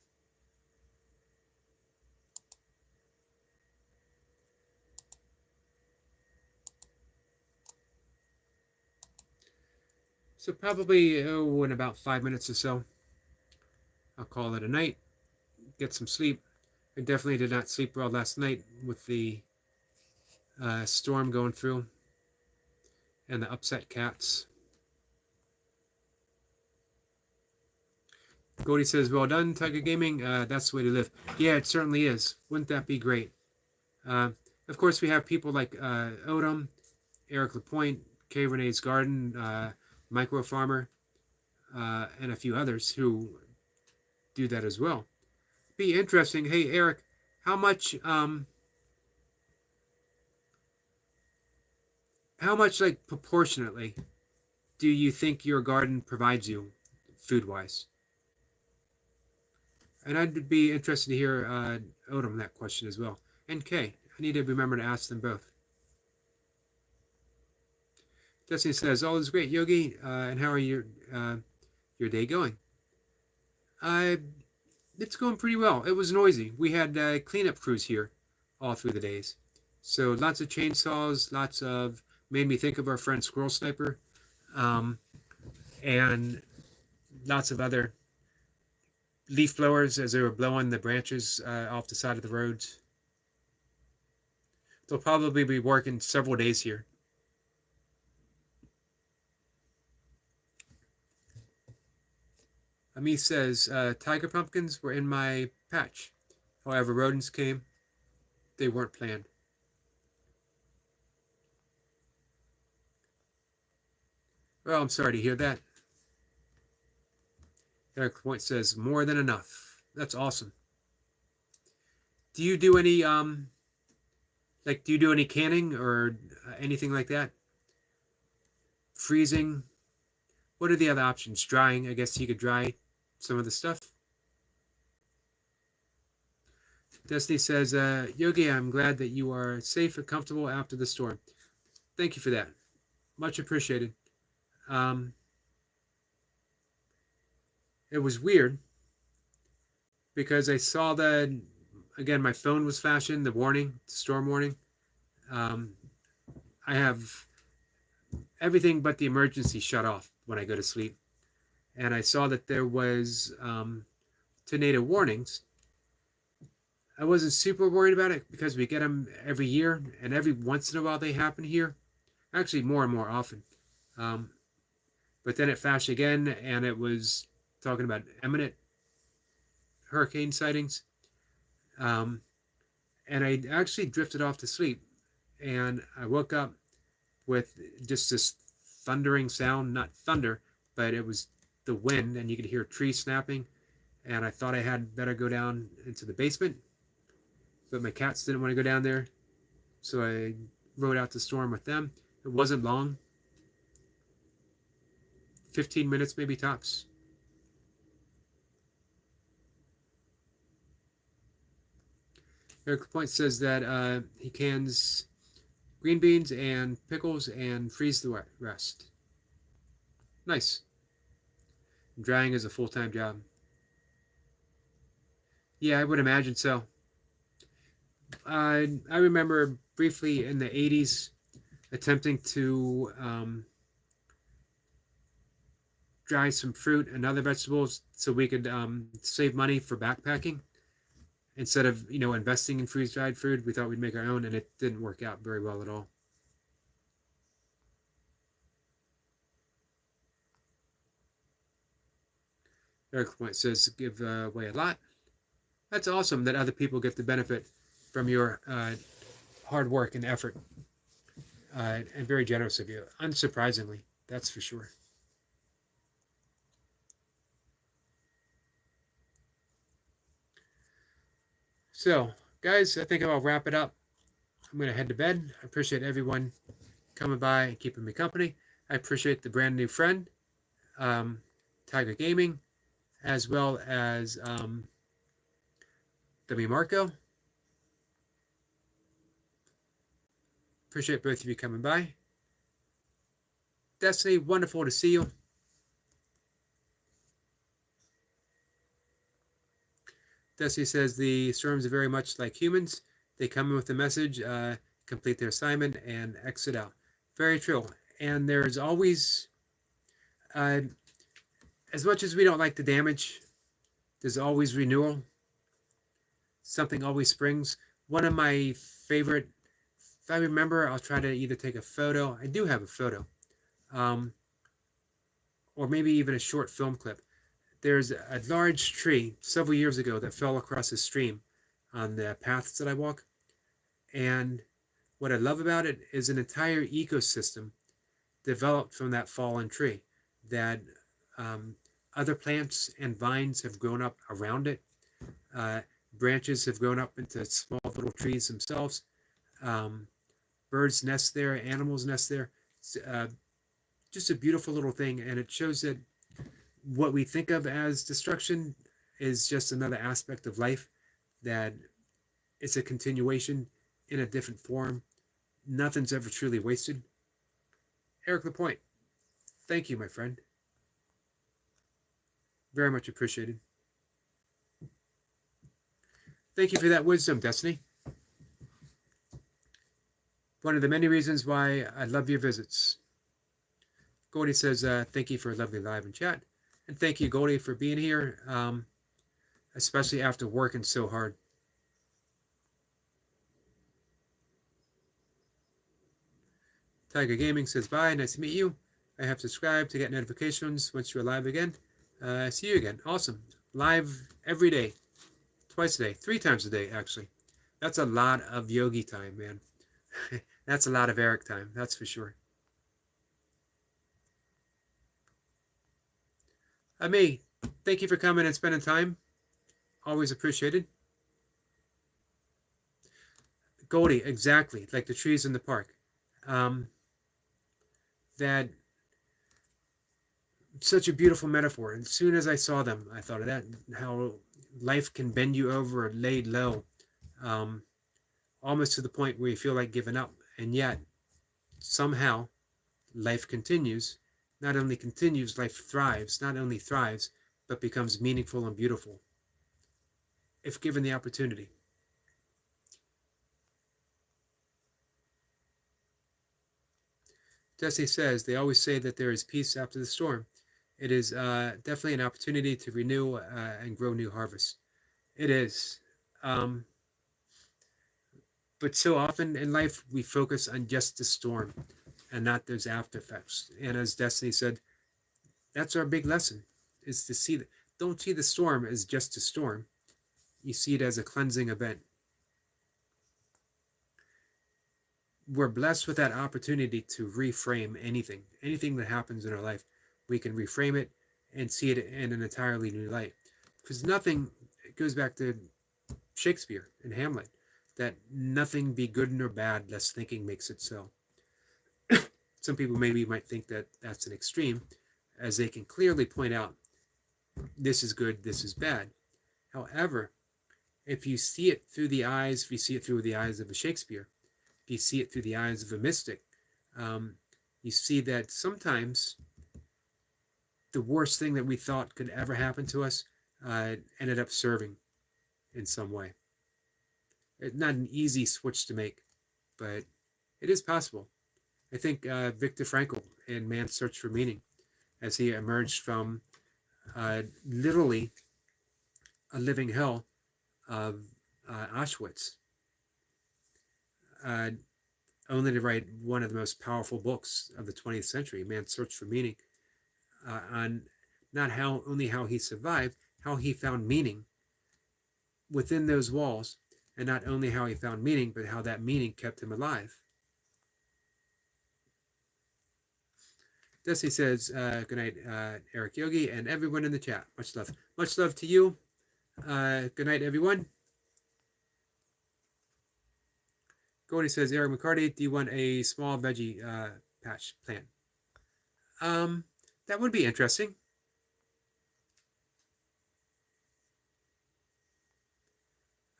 So probably in about 5 minutes or so, I'll call it a night, get some sleep. I definitely did not sleep well last night with the storm going through and the upset cats. Goldie says, well done, Tiger Gaming. That's the way to live. Yeah, it certainly is. Wouldn't that be great? Of course, we have people like Odom, Eric Lapointe, K. Renee's Garden, Micro Farmer, and a few others who do that as well. Be interesting. Hey, Eric, how much like proportionately do you think your garden provides you food-wise? And I'd be interested to hear Odom that question as well. And Kay, I need to remember to ask them both. Destiny says, all is great, Yogi. And how are your day going? It's going pretty well. It was noisy. We had cleanup crews here all through the days. So lots of chainsaws, made me think of our friend Squirrel Sniper, and lots of other leaf blowers as they were blowing the branches off the side of the roads. They'll probably be working several days here. Ami says, tiger pumpkins were in my patch. However, rodents came. They weren't planned. Well, I'm sorry to hear that. Eric Point says, more than enough. That's awesome. Do you do any canning or anything like that? Freezing? What are the other options? Drying? I guess you could dry some of the stuff. Destiny says, Yogi, I'm glad that you are safe and comfortable after the storm. Thank you for that. Much appreciated. It was weird because I saw that, again, my phone was flashing, the storm warning. I have everything but the emergency shut off when I go to sleep. And I saw that there was tornado warnings. I wasn't super worried about it because we get them every year, and every once in a while they happen here. Actually, more and more often. But then it flashed again, and it was talking about imminent hurricane sightings. Um, and I actually drifted off to sleep, and I woke up with just this thundering sound, not thunder, but it was the wind, and you could hear trees snapping. And I thought I had better go down into the basement, but my cats didn't want to go down there, so I rode out the storm with them. It wasn't long, 15 minutes maybe tops. Eric Point says that he cans green beans and pickles and freeze the rest. Nice. Drying is a full-time job. Yeah, I would imagine so. I remember briefly in the 80s attempting to dry some fruit and other vegetables so we could save money for backpacking. Instead of, investing in freeze-dried food, we thought we'd make our own, and it didn't work out very well at all. Eric Point says, give away a lot. That's awesome that other people get the benefit from your hard work and effort. And very generous of you. Unsurprisingly, that's for sure. So, guys, I think I'll wrap it up. I'm going to head to bed. I appreciate everyone coming by and keeping me company. I appreciate the brand new friend, Tiger Gaming, as well as W. Marco. Appreciate both of you coming by. Destiny, wonderful to see you. Destiny says the storms are very much like humans. They come in with a message, complete their assignment, and exit out. Very true. And there's always, as much as we don't like the damage, there's always renewal. Something always springs. One of my favorite, if I remember, I'll try to either take a photo. I do have a photo. Or maybe even a short film clip. There's a large tree several years ago that fell across a stream on the paths that I walk. And what I love about it is an entire ecosystem developed from that fallen tree that other plants and vines have grown up around it. Branches have grown up into small little trees themselves. Birds nest there, animals nest there. It's, just a beautiful little thing, and it shows that what we think of as destruction is just another aspect of life, that it's a continuation in a different form. Nothing's ever truly wasted. Eric Lapointe, thank you, my friend. Very much appreciated. Thank you for that wisdom, Destiny. One of the many reasons why I love your visits. Goldie says, thank you for a lovely live and chat. And thank you, Goldie, for being here, especially after working so hard. Tiger Gaming says, bye, nice to meet you. I have subscribed to get notifications once you're live again. See you again. Awesome. Live every day. Twice a day. 3 times a day, actually. That's a lot of Yogi time, man. That's a lot of Eric time, that's for sure. Ami, thank you for coming and spending time. Always appreciated. Goldie, exactly, like the trees in the park. That such a beautiful metaphor. And as soon as I saw them, I thought of that, how life can bend you over, laid low, almost to the point where you feel like giving up. And yet, somehow, life continues. Not only continues, life thrives. Not only thrives, but becomes meaningful and beautiful, if given the opportunity. Jesse says, they always say that there is peace after the storm. It is definitely an opportunity to renew and grow new harvests. It is. But so often in life, we focus on just the storm and not those after effects. And as Destiny said, That's our big lesson, is to see that. Don't see the storm as just a storm. You see it as a cleansing event. We're blessed with that opportunity to reframe anything that happens in our life. We can reframe it and see it in an entirely new light. Because nothing, it goes back to Shakespeare and Hamlet, that nothing be good nor bad, lest thinking makes it so. Some people maybe might think that that's an extreme, as they can clearly point out, this is good, this is bad. However, if you see it through the eyes, if you see it through the eyes of a Shakespeare, if you see it through the eyes of a mystic, you see that sometimes the worst thing that we thought could ever happen to us ended up serving in some way. It's not an easy switch to make, but it is possible. I think Viktor Frankl in Man's Search for Meaning, as he emerged from literally a living hell of Auschwitz, only to write one of the most powerful books of the 20th century, Man's Search for Meaning, on not only how he survived, how he found meaning within those walls, and not only how he found meaning, but how that meaning kept him alive. Desi says, good night, Eric, Yogi, and everyone in the chat. Much love. Much love to you. Good night, everyone. Gordy says, Eric McCarty, do you want a small veggie patch plant? That would be interesting.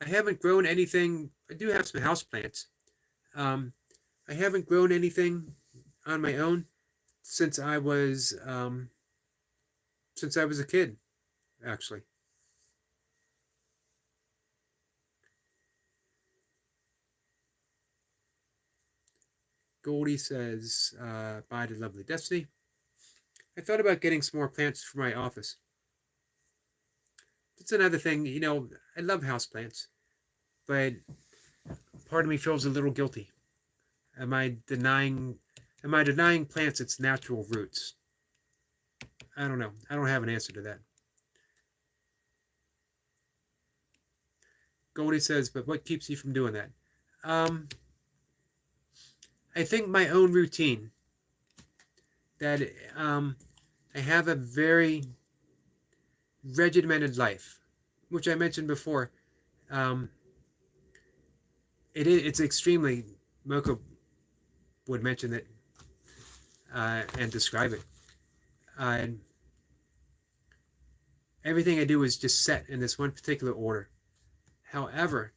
I haven't grown anything. I do have some house plants. I haven't grown anything on my own since I was a kid, actually. Goldie says, bye to lovely Destiny. I thought about getting some more plants for my office. That's another thing, I love houseplants, but part of me feels a little guilty. Am I denying plants its natural roots? I don't know. I don't have an answer to that. Goldie says, but what keeps you from doing that? I think my own routine, that I have a very regimented life, which I mentioned before. It's extremely, Moko would mention it and describe it. Everything I do is just set in this one particular order. However,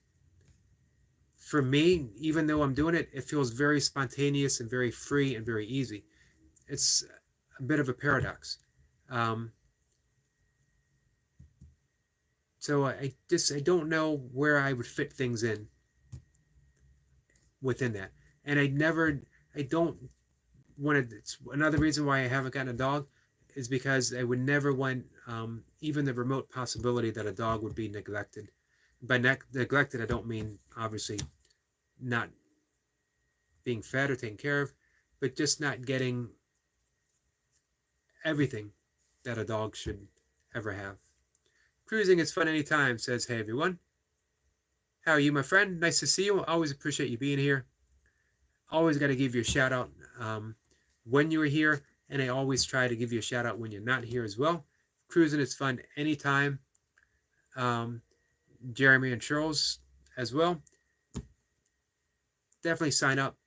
for me, even though I'm doing it, it feels very spontaneous and very free and very easy. It's a bit of a paradox. So I don't know where I would fit things in within that. And I don't want to, it's another reason why I haven't gotten a dog is because I would never want even the remote possibility that a dog would be neglected. By neglected, I don't mean obviously not being fed or taken care of, but just not getting everything that a dog should ever have. Cruising is fun anytime, says, hey everyone. How are you, my friend? Nice to see you. Always appreciate you being here. Always got to give you a shout out when you are here, and I always try to give you a shout out when you're not here as well. Cruising is fun anytime. Jeremy and Charles as well. Definitely sign up,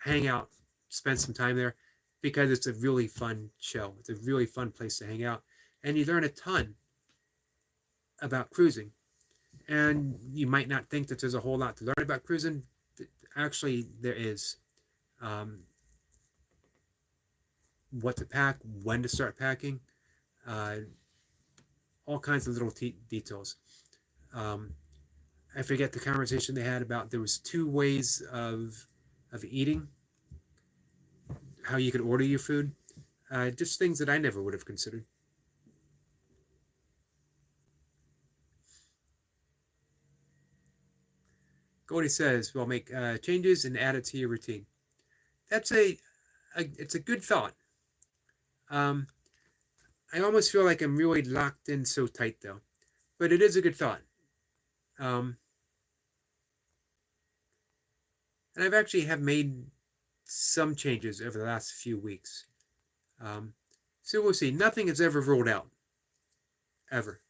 hang out, spend some time there, because it's a really fun show. It's a really fun place to hang out, and you learn a ton about cruising. And you might not think that there's a whole lot to learn about cruising. Actually, there is. What to pack, when to start packing, all kinds of little details. I forget the conversation they had about there was 2 ways of eating, how you could order your food, just things that I never would have considered. Goldie says, well, make changes and add it to your routine. That's it's a good thought. I almost feel like I'm really locked in so tight, though. But it is a good thought. Um, and I've actually have made some changes over the last few weeks. Um, so we'll see. Nothing is ever ruled out, ever.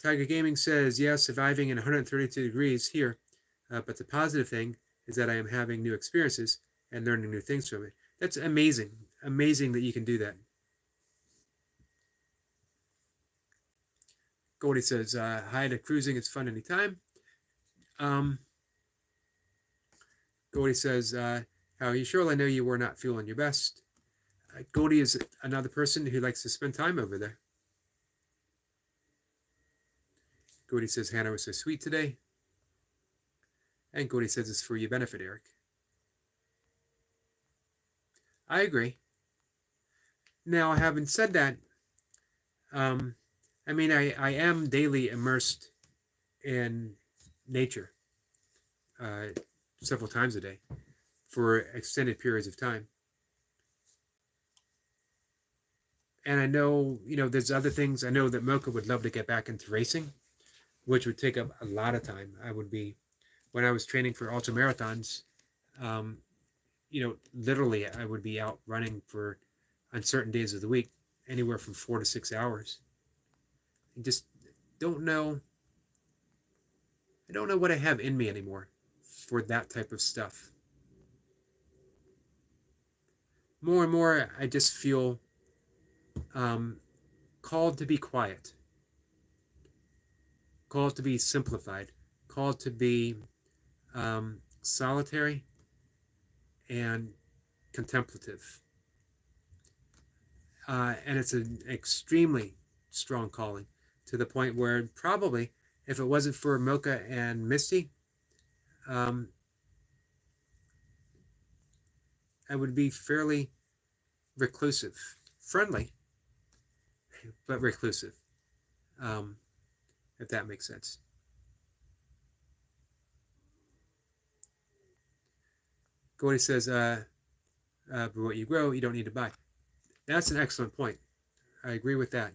Tiger Gaming says, yeah, surviving in 132 degrees here, but the positive thing is that I am having new experiences and learning new things from it. That's amazing. Amazing that you can do that. Goldie says, hi to cruising. It's fun anytime. Goldie says, how are you sure? I know you were not feeling your best. Goldie is another person who likes to spend time over there. Goldie says, Hannah was so sweet today. And Goldie says, it's for your benefit, Eric. I agree. Now, having said that, I mean, I am daily immersed in nature several times a day for extended periods of time. And I know, there's other things. I know that Mocha would love to get back into racing, which would take up a lot of time. When I was training for ultra marathons, literally I would be out running on certain days of the week, anywhere from 4 to 6 hours. I just don't know. I don't know what I have in me anymore for that type of stuff. More and more, I just feel called to be quiet, called to be simplified, called to be solitary and contemplative. And it's an extremely strong calling, to the point where probably if it wasn't for Mocha and Misty, I would be fairly reclusive, friendly, but reclusive, if that makes sense. Gordy says, but what you grow, you don't need to buy. That's an excellent point. I agree with that.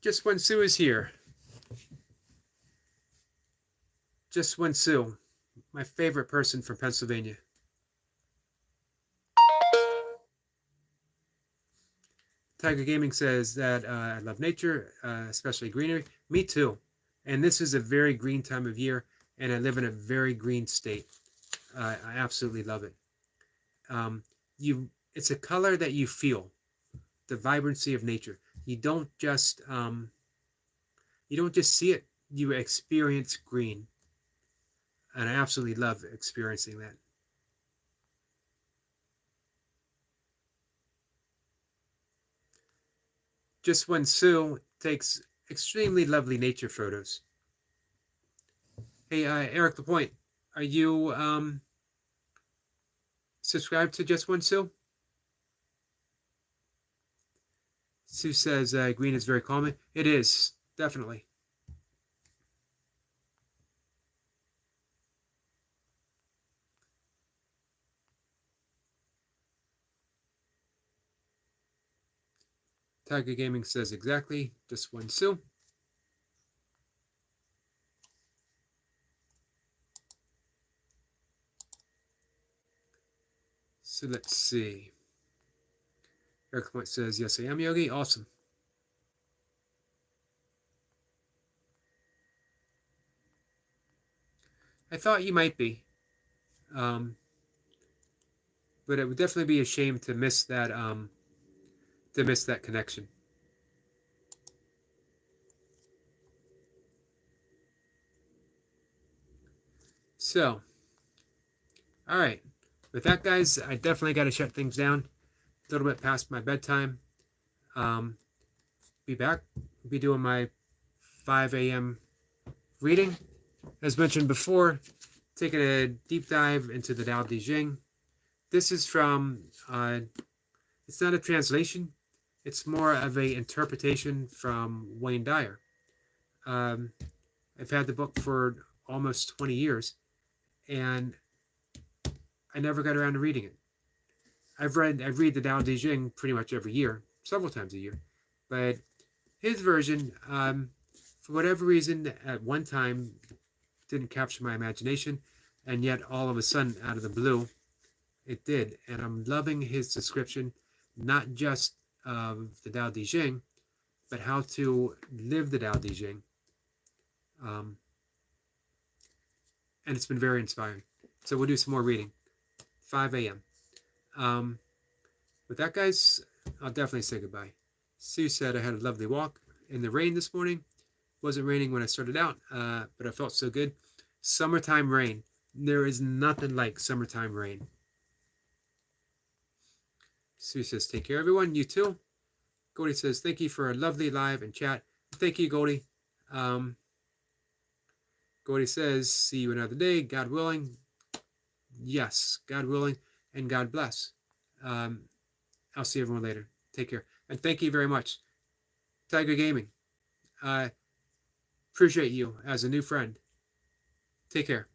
Just when Sue is here. Just when Sue, my favorite person from Pennsylvania. Tiger Gaming says that I love nature, especially greenery. Me too. And this is a very green time of year, and I live in a very green state. I absolutely love it. It's a color that you feel, the vibrancy of nature. You don't just see it. You experience green, and I absolutely love experiencing that. Just when Sue takes extremely lovely nature photos. Hey, Eric LaPointe, are you subscribed to Just One Sue? Sue says green is very calming. It is, definitely. Tiger Gaming says exactly, Just One Sue. So let's see. Eric Point says, yes, I am, Yogi. Awesome. I thought you might be. But it would definitely be a shame to miss that connection. So, all right. With that, guys, I definitely got to shut things down. A little bit past my bedtime. Be back. Be doing my 5 a.m. reading. As mentioned before, taking a deep dive into the Tao Te Ching. This is from, it's not a translation. It's more of an interpretation from Wayne Dyer. I've had the book for almost 20 years, and I never got around to reading it. I read the Tao Te Ching pretty much every year, several times a year, but his version, for whatever reason, at one time didn't capture my imagination, and yet all of a sudden, out of the blue, it did. And I'm loving his description, not just of the Tao Te Ching, but how to live the Tao Te Ching. Um, and it's been very inspiring. So we'll do some more reading. 5 a.m. With that, guys, I'll definitely say goodbye. Sue said I had a lovely walk in the rain this morning. It wasn't raining when I started out, but I felt so good. Summertime rain. There is nothing like summertime rain. Sue says, take care, everyone. You too. Goldie says, thank you for a lovely live and chat. Thank you, Goldie. Goldie says, see you another day, God willing. Yes, God willing, and God bless. I'll see everyone later. Take care. And thank you very much. Tiger Gaming. I appreciate you as a new friend. Take care.